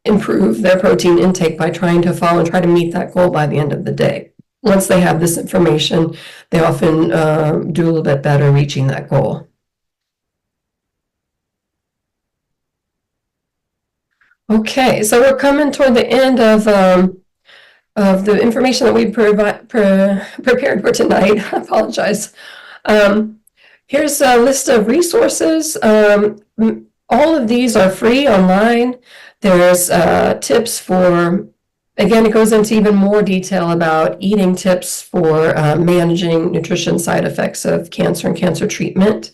improve their protein intake by trying to follow and try to meet that goal by the end of the day. Once they have this information, they often do a little bit better reaching that goal. Okay, so we're coming toward the end of the information that we prepared for tonight. I apologize. Here's a list of resources. All of these are free online. There's tips for, again, it goes into even more detail about eating tips for managing nutrition side effects of cancer and cancer treatment.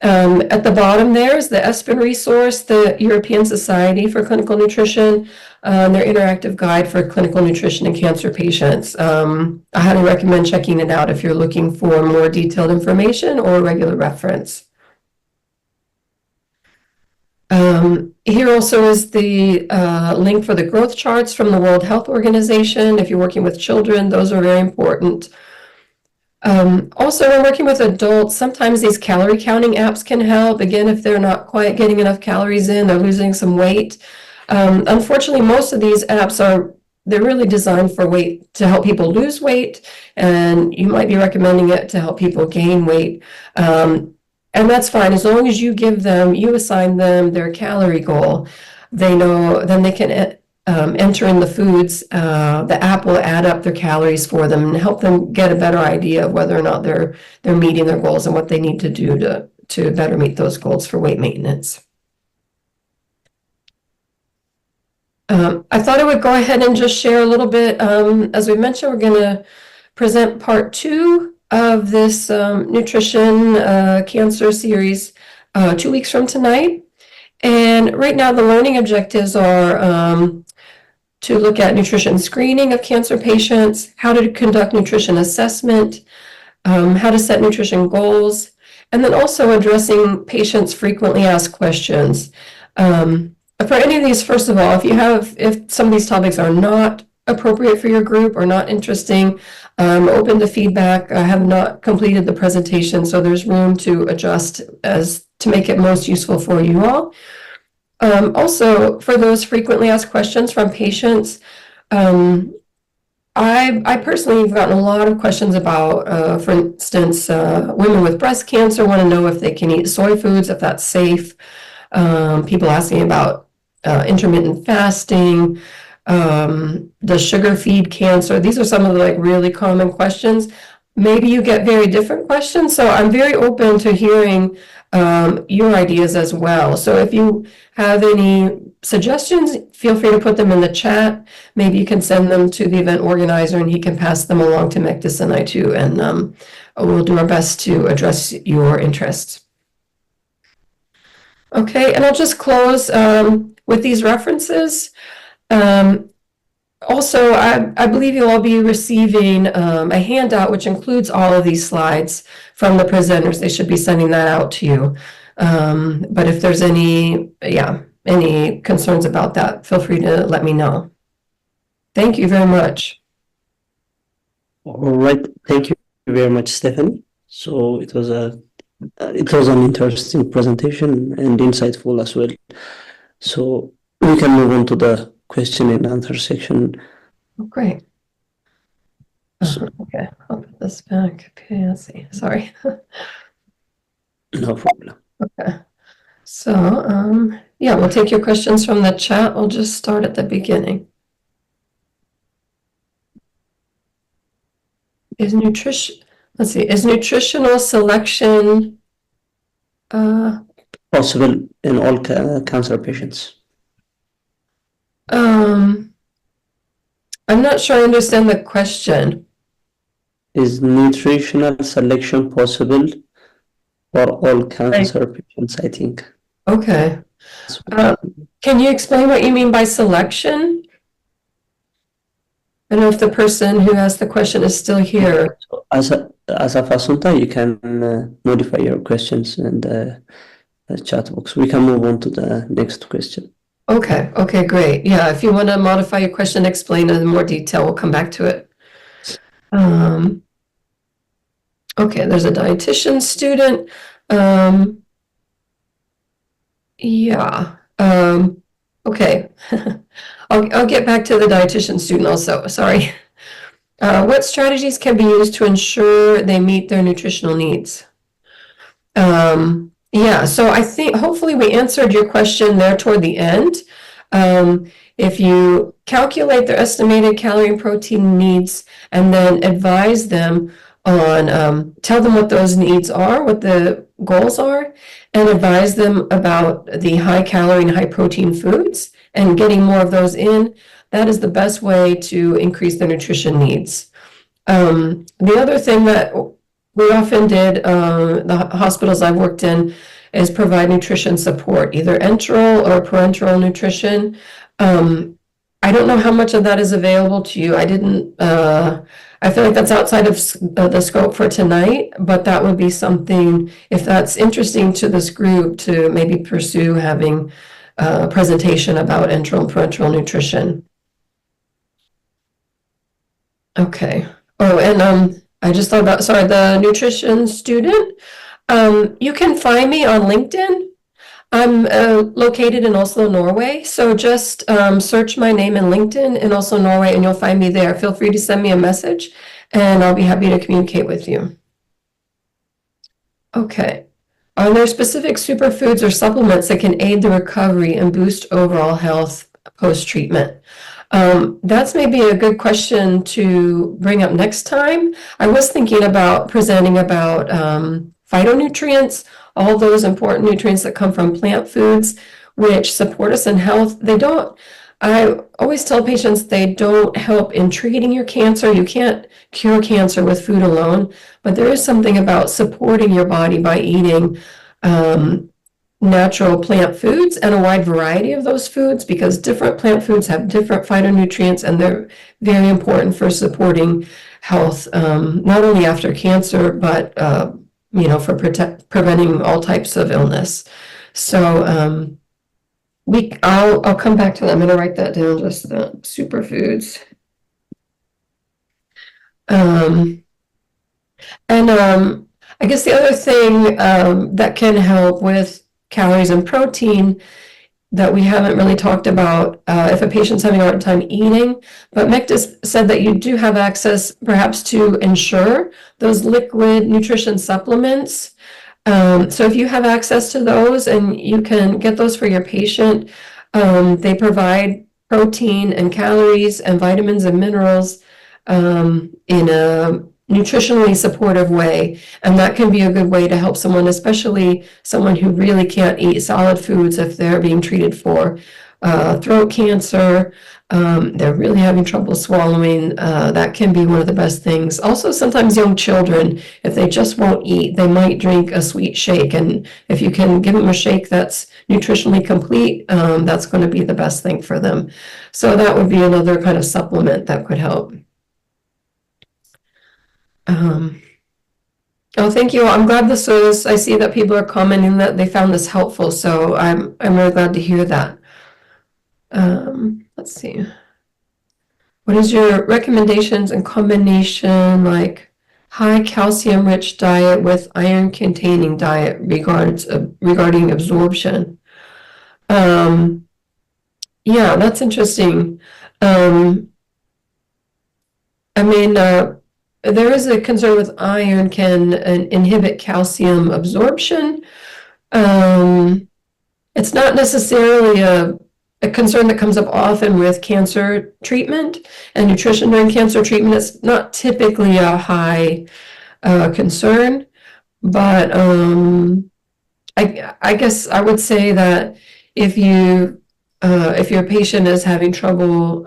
At the bottom there is the ESPN resource, the European Society for Clinical Nutrition, their interactive guide for clinical nutrition in cancer patients. I highly recommend checking it out if you're looking for more detailed information or regular reference. Here also is the link for the growth charts from the World Health Organization. If you're working with children, those are very important. Also, when working with adults, sometimes these calorie counting apps can help. Again, if they're not quite getting enough calories in, they're losing some weight. Unfortunately, most of these apps they're really designed for to help people lose weight, and you might be recommending it to help people gain weight. And that's fine, as long as you assign them their calorie goal. They know, then they can enter in the foods. The app will add up their calories for them and help them get a better idea of whether or not they're meeting their goals and what they need to do to better meet those goals for weight maintenance. I thought I would go ahead and just share a little bit. As we mentioned, we're going to present part 2 of this nutrition cancer series 2 weeks from tonight. And right now the learning objectives are to look at nutrition screening of cancer patients, how to conduct nutrition assessment, how to set nutrition goals, and then also addressing patients' frequently asked questions. for any of these, first of all, if some of these topics are not appropriate for your group or not interesting, open to feedback. I have not completed the presentation, so there's room to adjust as to make it most useful for you all. Also, for those frequently asked questions from patients, I personally have gotten a lot of questions about, for instance, women with breast cancer want to know if they can eat soy foods, if that's safe. People asking about intermittent fasting, does sugar feed cancer? These are some of the like really common questions. Maybe you get very different questions, so I'm very open to hearing your ideas as well. So if you have any suggestions, feel free to put them in the chat. Maybe you can send them to the event organizer and he can pass them along to Mektis and I too, and we'll do our best to address your interests. Okay, and I'll just close with these references. Also, I believe you'll all be receiving a handout which includes all of these slides from the presenters. They should be sending that out to you. But if there's any concerns about that, feel free to let me know. Thank you very much. All right, thank you very much, Stephanie. So it was an interesting presentation and insightful as well. So we can move on to the question and answer section. Oh, great. Okay, I'll put this back. Okay, let's see. Sorry. No problem. Okay. So, yeah, we'll take your questions from the chat. We'll just start at the beginning. Is nutritional selection Possible in all cancer patients? I'm not sure I understand the question. Is nutritional selection possible for all cancer patients, I think? Okay. Can you explain what you mean by selection? I don't know if the person who asked the question is still here. So as a Fasunta, you can modify your questions in the chat box. We can move on to the next question. Okay, great. Yeah, if you want to modify your question, explain it in more detail, we'll come back to it. Okay, there's a dietitian student. Okay. I'll get back to the dietitian student also, sorry. What strategies can be used to ensure they meet their nutritional needs? So I think hopefully we answered your question there toward the end. If you calculate their estimated calorie and protein needs and then advise them on, tell them what those needs are, what the goals are, and advise them about the high calorie and high protein foods and getting more of those in, that is the best way to increase their nutrition needs. The other thing that we often did, the hospitals I've worked in, is provide nutrition support, either enteral or parenteral nutrition. I don't know how much of that is available to you. I feel like that's outside of the scope for tonight, but that would be something, if that's interesting to this group, to maybe pursue having a presentation about enteral and parenteral nutrition. Okay. Oh, and I just thought about, sorry, the nutrition student. You can find me on LinkedIn. I'm located in Oslo, Norway. So just search my name in LinkedIn in Oslo, Norway, and you'll find me there. Feel free to send me a message and I'll be happy to communicate with you. Okay. Are there specific superfoods or supplements that can aid the recovery and boost overall health post-treatment? That's maybe a good question to bring up next time. I was thinking about presenting about phytonutrients, all those important nutrients that come from plant foods, which support us in health. I always tell patients they don't help in treating your cancer. You can't cure cancer with food alone, but there is something about supporting your body by eating natural plant foods and a wide variety of those foods, because different plant foods have different phytonutrients and they're very important for supporting health, not only after cancer, but for preventing all types of illness. So I'll come back to that. I'm gonna write that down, just the superfoods. I guess the other thing that can help with calories and protein that we haven't really talked about if a patient's having a hard time eating, but Mick just said that you do have access perhaps to Ensure, those liquid nutrition supplements. So if you have access to those and you can get those for your patient, they provide protein and calories and vitamins and minerals in a nutritionally supportive way, and that can be a good way to help someone, especially someone who really can't eat solid foods if they're being treated for throat cancer, they're really having trouble swallowing. That can be one of the best things. Also, sometimes young children, if they just won't eat, they might drink a sweet shake, and if you can give them a shake that's nutritionally complete, that's going to be the best thing for them. So that would be another kind of supplement that could help. Oh, thank you. I'm glad this was, I see that people are commenting that they found this helpful, so I'm really glad to hear that. Let's see. What is your recommendations in combination, like high calcium rich diet with iron containing diet regarding absorption? Yeah, that's interesting. There is a concern with iron can inhibit calcium absorption. It's not necessarily a concern that comes up often with cancer treatment and nutrition during cancer treatment. It's not typically a high concern, but I guess I would say that if your patient is having trouble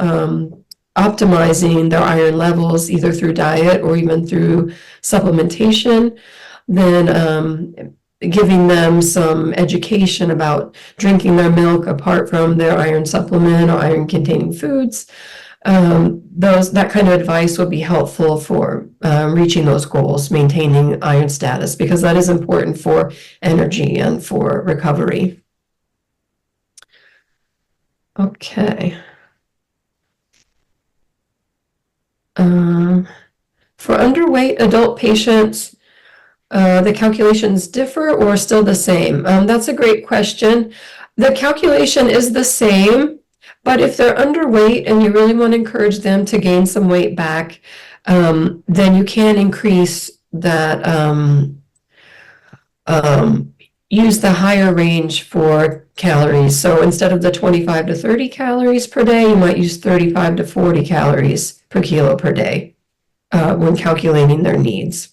optimizing their iron levels, either through diet or even through supplementation, then giving them some education about drinking their milk apart from their iron supplement or iron containing foods, that kind of advice would be helpful for reaching those goals, maintaining iron status, because that is important for energy and for recovery. Okay. For underweight adult patients, the calculations differ or still the same? That's a great question. The calculation is the same, but if they're underweight and you really want to encourage them to gain some weight back, then you can increase that, use the higher range for calories. So instead of the 25 to 30 calories per day, you might use 35 to 40 calories per kilo per day when calculating their needs.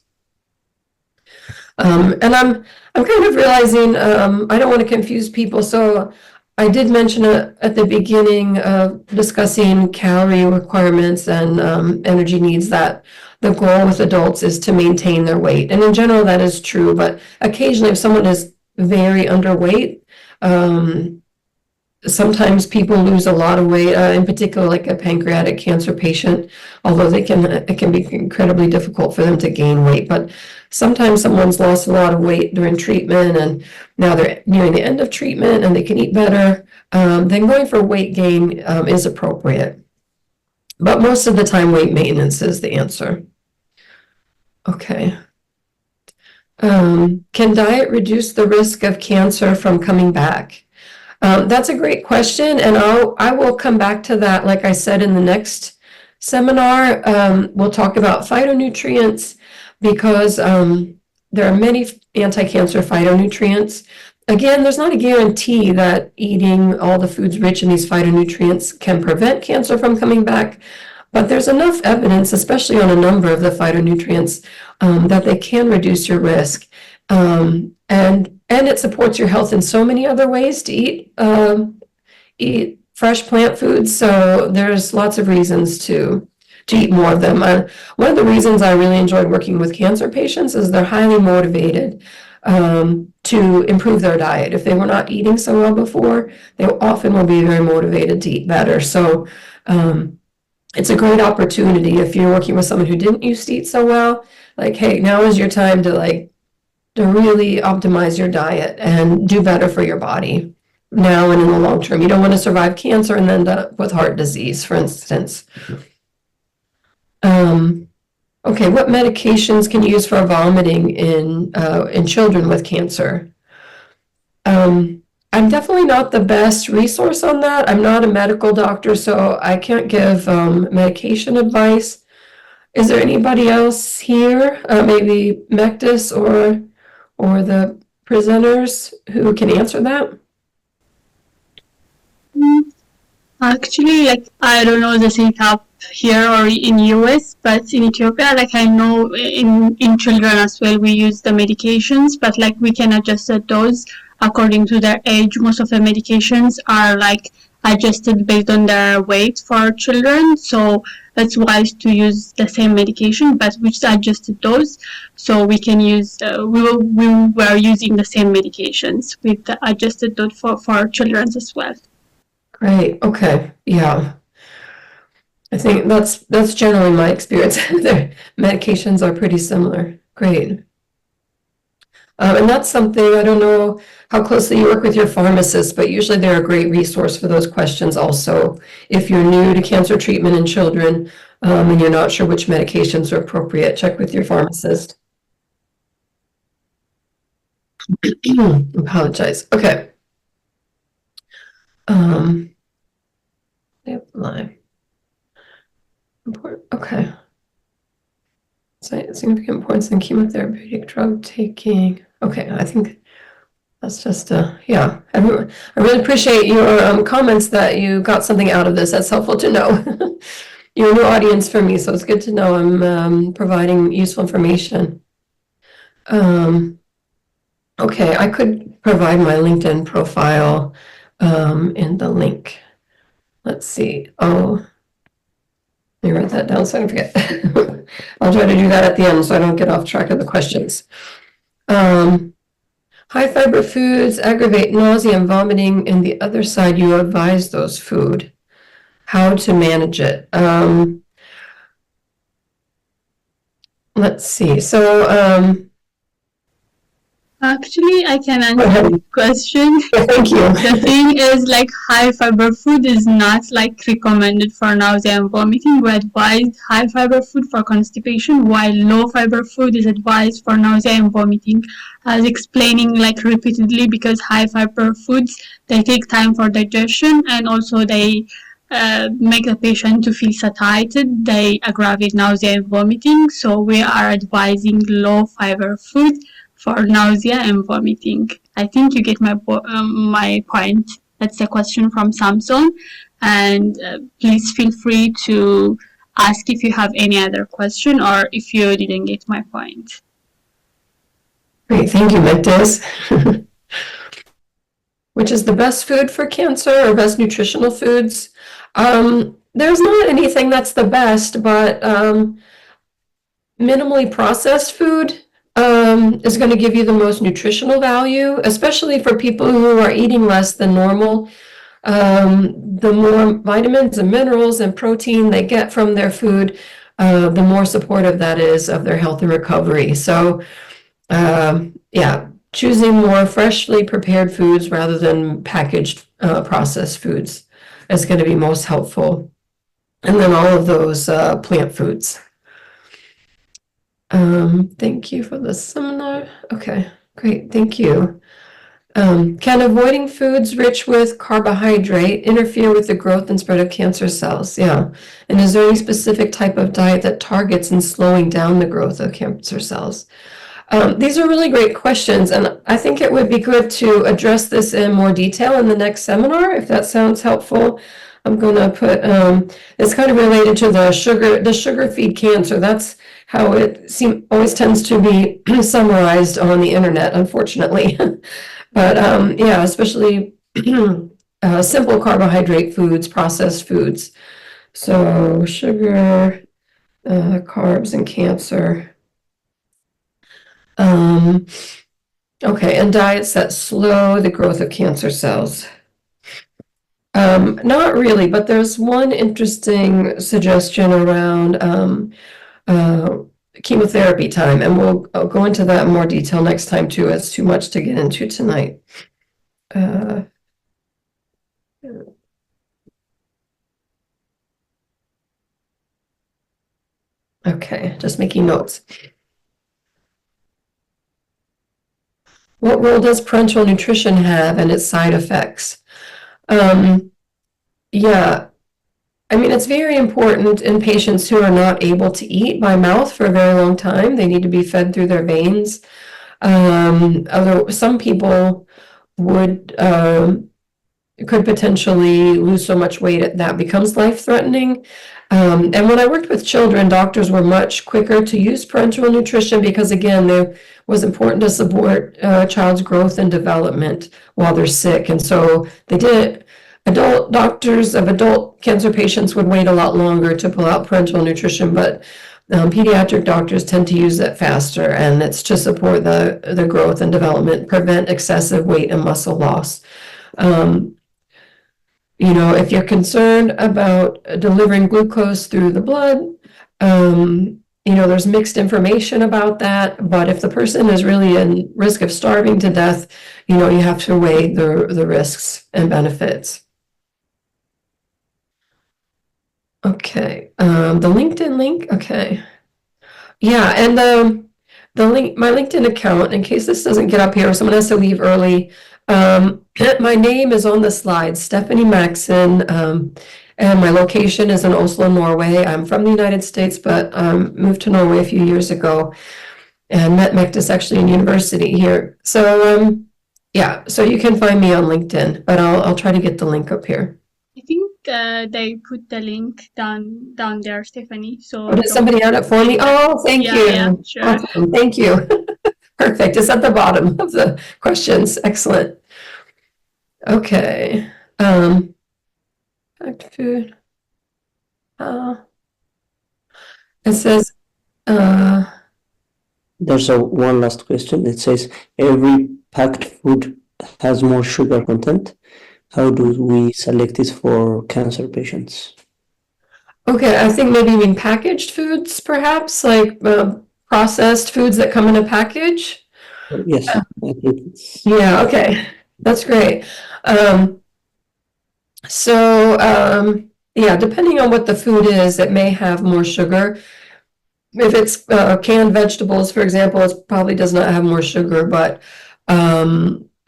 And I'm kind of realizing I don't want to confuse people, so I did mention at the beginning of discussing calorie requirements and energy needs that the goal with adults is to maintain their weight. And in general, that is true, but occasionally if someone is very underweight, sometimes people lose a lot of weight, in particular like a pancreatic cancer patient, although it can be incredibly difficult for them to gain weight. But sometimes someone's lost a lot of weight during treatment and now they're nearing the end of treatment and they can eat better, then going for weight gain is appropriate. But most of the time, weight maintenance is the answer. Okay. Can diet reduce the risk of cancer from coming back? That's a great question, and I will come back to that. Like I said, in the next seminar, we'll talk about phytonutrients because there are many anti-cancer phytonutrients. Again, there's not a guarantee that eating all the foods rich in these phytonutrients can prevent cancer from coming back, but there's enough evidence, especially on a number of the phytonutrients, that they can reduce your risk. And it supports your health in so many other ways to eat fresh plant foods. So there's lots of reasons to eat more of them. One of the reasons I really enjoy working with cancer patients is they're highly motivated to improve their diet. If they were not eating so well before, they often will be very motivated to eat better. So it's a great opportunity if you're working with someone who didn't used to eat so well, like, hey, now is your time to really optimize your diet and do better for your body. now and in the long term. You don't want to survive cancer and then end up with heart disease, for instance. Okay, what medications can you use for vomiting in children with cancer? I'm definitely not the best resource on that. I'm not a medical doctor, so I can't give medication advice. Is there anybody else here, maybe Mectis or the presenters who can answer that? Actually, like, I don't know the setup here or in US, but in Ethiopia, like, I know in children as well, we use the medications, but like we can adjust the dose according to their age. Most of the medications are like adjusted based on their weight for children, so it's wise to use the same medication, but which is adjusted dose. So we can use, we were using the same medications with the adjusted dose for children as well. Great. Okay. Yeah. I think that's generally my experience. Their medications are pretty similar. Great. And that's something, I don't know how closely you work with your pharmacist, but usually they're a great resource for those questions also. If you're new to cancer treatment in children and you're not sure which medications are appropriate, check with your pharmacist. Apologize. Okay. Line. Important. Okay. Significant importance in chemotherapeutic drug taking. Okay, I think that's just yeah. I really appreciate your comments that you got something out of this. That's helpful to know. You're a new audience for me, so it's good to know I'm providing useful information. Okay, I could provide my LinkedIn profile in the link. Let's see. Oh, let me write that down so I don't forget. I'll try to do that at the end so I don't get off track of the questions. High fiber foods aggravate nausea and vomiting, and the other side, you advise those food. How to manage it. Let's see. So, actually, I can answer the question. Thank you. The thing is, like, high fiber food is not like recommended for nausea and vomiting. We advise high fiber food for constipation, while low fiber food is advised for nausea and vomiting. As explaining like repeatedly, because high fiber foods, they take time for digestion, and also they make the patient to feel satiated. They aggravate nausea and vomiting. So we are advising low fiber food for nausea and vomiting. I think you get my point. That's a question from Samson, and please feel free to ask if you have any other question or if you didn't get my point. Great, thank you, Mectis. Which is the best food for cancer or best nutritional foods? There's not anything that's the best, but minimally processed food is going to give you the most nutritional value, especially for people who are eating less than normal. The more vitamins and minerals and protein they get from their food, the more supportive that is of their health and recovery. So, yeah, choosing more freshly prepared foods rather than packaged processed foods is going to be most helpful. And then all of those plant foods. Thank you for the seminar. Okay, great, thank you. Can avoiding foods rich with carbohydrate interfere with the growth and spread of cancer cells? Yeah. And is there any specific type of diet that targets and slowing down the growth of cancer cells? These are really great questions, and I think it would be good to address this in more detail in the next seminar, if that sounds helpful. I'm going to put, it's kind of related to the sugar feed cancer. That's how it always tends to be summarized on the internet, unfortunately. But yeah, especially simple carbohydrate foods, processed foods. So sugar, carbs, and cancer. Okay, and diets that slow the growth of cancer cells. Not really, but there's one interesting suggestion around chemotherapy time, and I'll go into that in more detail next time too. It's too much to get into tonight. Okay, just making notes. What role does parenteral nutrition have and its side effects? Yeah, I mean, it's very important in patients who are not able to eat by mouth for a very long time. They need to be fed through their veins. Although some people would could potentially lose so much weight that becomes life-threatening. And when I worked with children, doctors were much quicker to use parenteral nutrition because, again, it was important to support a child's growth and development while they're sick. And so they did. Adult doctors of adult cancer patients would wait a lot longer to pull out parenteral nutrition, but pediatric doctors tend to use it faster, and it's to support the growth and development, prevent excessive weight and muscle loss. You know, if you're concerned about delivering glucose through the blood, you know, there's mixed information about that, but if the person is really in risk of starving to death, you know, you have to weigh the risks and benefits. Okay, the LinkedIn link, okay. Yeah, and the link, my LinkedIn account, in case this doesn't get up here, or someone has to leave early, my name is on the slide, Stephanie Maxson, and my location is in Oslo, Norway. I'm from the United States, but moved to Norway a few years ago and met Mektis actually in university here. So yeah, so you can find me on LinkedIn, but I'll try to get the link up here. I think they put the link down there, Stephanie. So did somebody add it for me? Oh, thank you. Yeah, sure. Awesome. Thank you. Perfect. It's at the bottom of the questions. Excellent. Okay. Packed food. It says, There's one last question. It says, every packed food has more sugar content. How do we select it for cancer patients? okay, I think maybe you mean packaged foods, perhaps, like processed foods that come in a package. Yes, I think it's... Yeah, okay. That's great. Yeah, depending on what the food is, it may have more sugar. If it's canned vegetables, for example, it probably does not have more sugar, but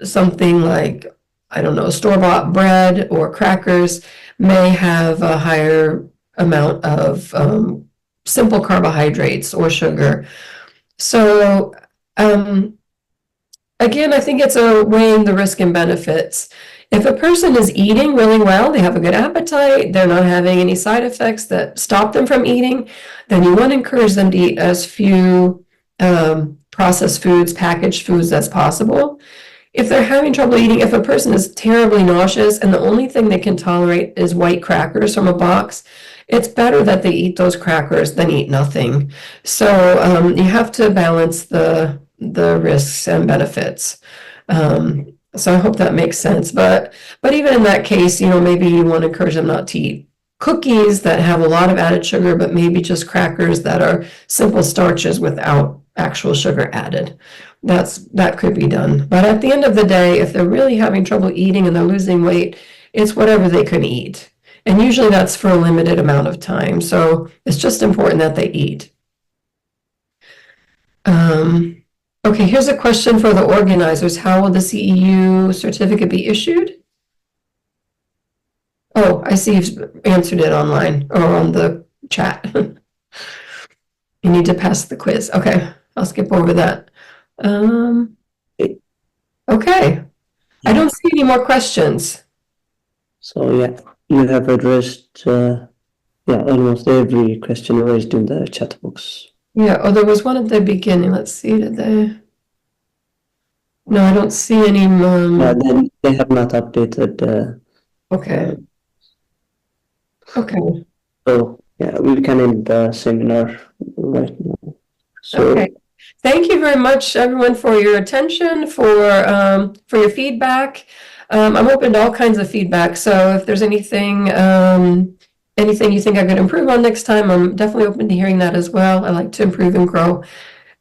something like, I don't know, store-bought bread or crackers may have a higher amount of simple carbohydrates or sugar. So again, I think it's a weighing the risk and benefits. If a person is eating really well, they have a good appetite, they're not having any side effects that stop them from eating, then you want to encourage them to eat as few processed foods, packaged foods as possible. If they're having trouble eating, if a person is terribly nauseous and the only thing they can tolerate is white crackers from a box, it's better that they eat those crackers than eat nothing. So you have to balance the risks and benefits. So I hope that makes sense. But even in that case, you know, maybe you want to encourage them not to eat cookies that have a lot of added sugar, but maybe just crackers that are simple starches without actual sugar added. That could be done. But at the end of the day, if they're really having trouble eating and they're losing weight, it's whatever they can eat. And usually that's for a limited amount of time. So it's just important that they eat. Okay, here's a question for the organizers. How will the CEU certificate be issued? Oh, I see you've answered it online or on the chat. You need to pass the quiz. Okay, I'll skip over that. Okay, I don't see any more questions. So yeah, you have addressed almost every question raised in the chat box. Yeah, oh, there was one at the beginning. Let's see, did they? No, I don't see any. They have not updated. Okay. Okay. So yeah, we can end the seminar right now. So, okay. Thank you very much, everyone, for your attention, for your feedback. I'm open to all kinds of feedback. So if there's anything you think I could improve on next time, I'm definitely open to hearing that as well. I like to improve and grow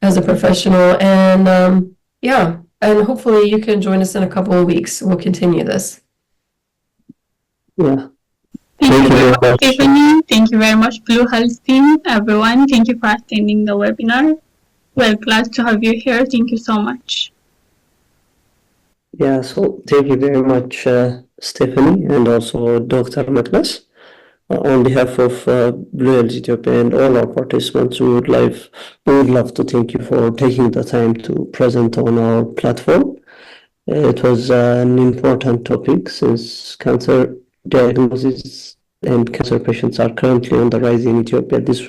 as a professional. And yeah, and hopefully you can join us in a couple of weeks. We'll continue this. Yeah. Thank Thank you you very very much, much. Stephanie. Thank you very much, Blue Health team. Everyone, thank you for attending the webinar. We're glad to have you here. Thank you so much. Yeah, so thank you very much, Stephanie, and also Dr. Maklas. On behalf of Blue Hills Ethiopia and all our participants, we would love to thank you for taking the time to present on our platform. It was an important topic since cancer diagnosis and cancer patients are currently on the rise in Ethiopia. This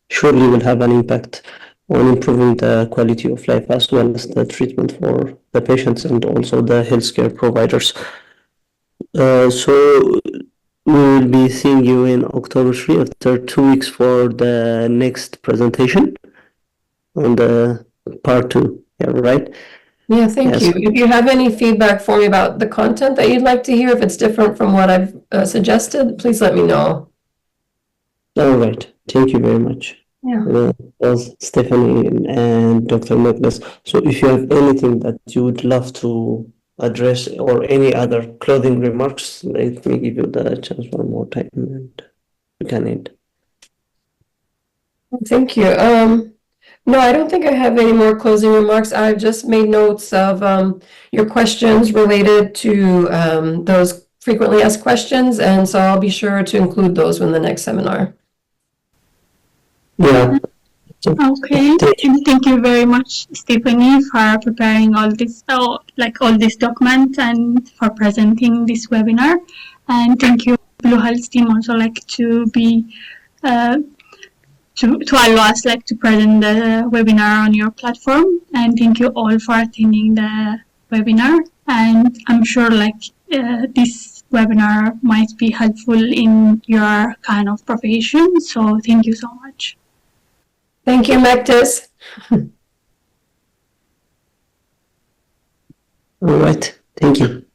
surely will have an impact on improving the quality of life as well as the treatment for the patients and also the healthcare providers. So we will be seeing you in October 3 after 2 weeks for the next presentation on the part 2. Yeah, right? Yeah, thank Yes. you. If you have any feedback for me about the content that you'd like to hear, if it's different from what I've suggested, please let me know. All right. Thank you very much. Yeah. That was Stephanie and Dr. Nicholas. So if you have anything that you would love to address or any other closing remarks, let me give you the chance one more time and you can end. Thank you. No, I don't think I have any more closing remarks. I've just made notes of your questions related to those frequently asked questions, and so I'll be sure to include those in the next seminar. Yeah. Okay, thank you very much, Stephanie, for preparing all this, all this document and for presenting this webinar. And thank you, Blue Health team, also to be to allow us to present the webinar on your platform. And thank you all for attending the webinar. And I'm sure this webinar might be helpful in your kind of profession. So thank you so much. Thank you, Mektis. All right. Thank you.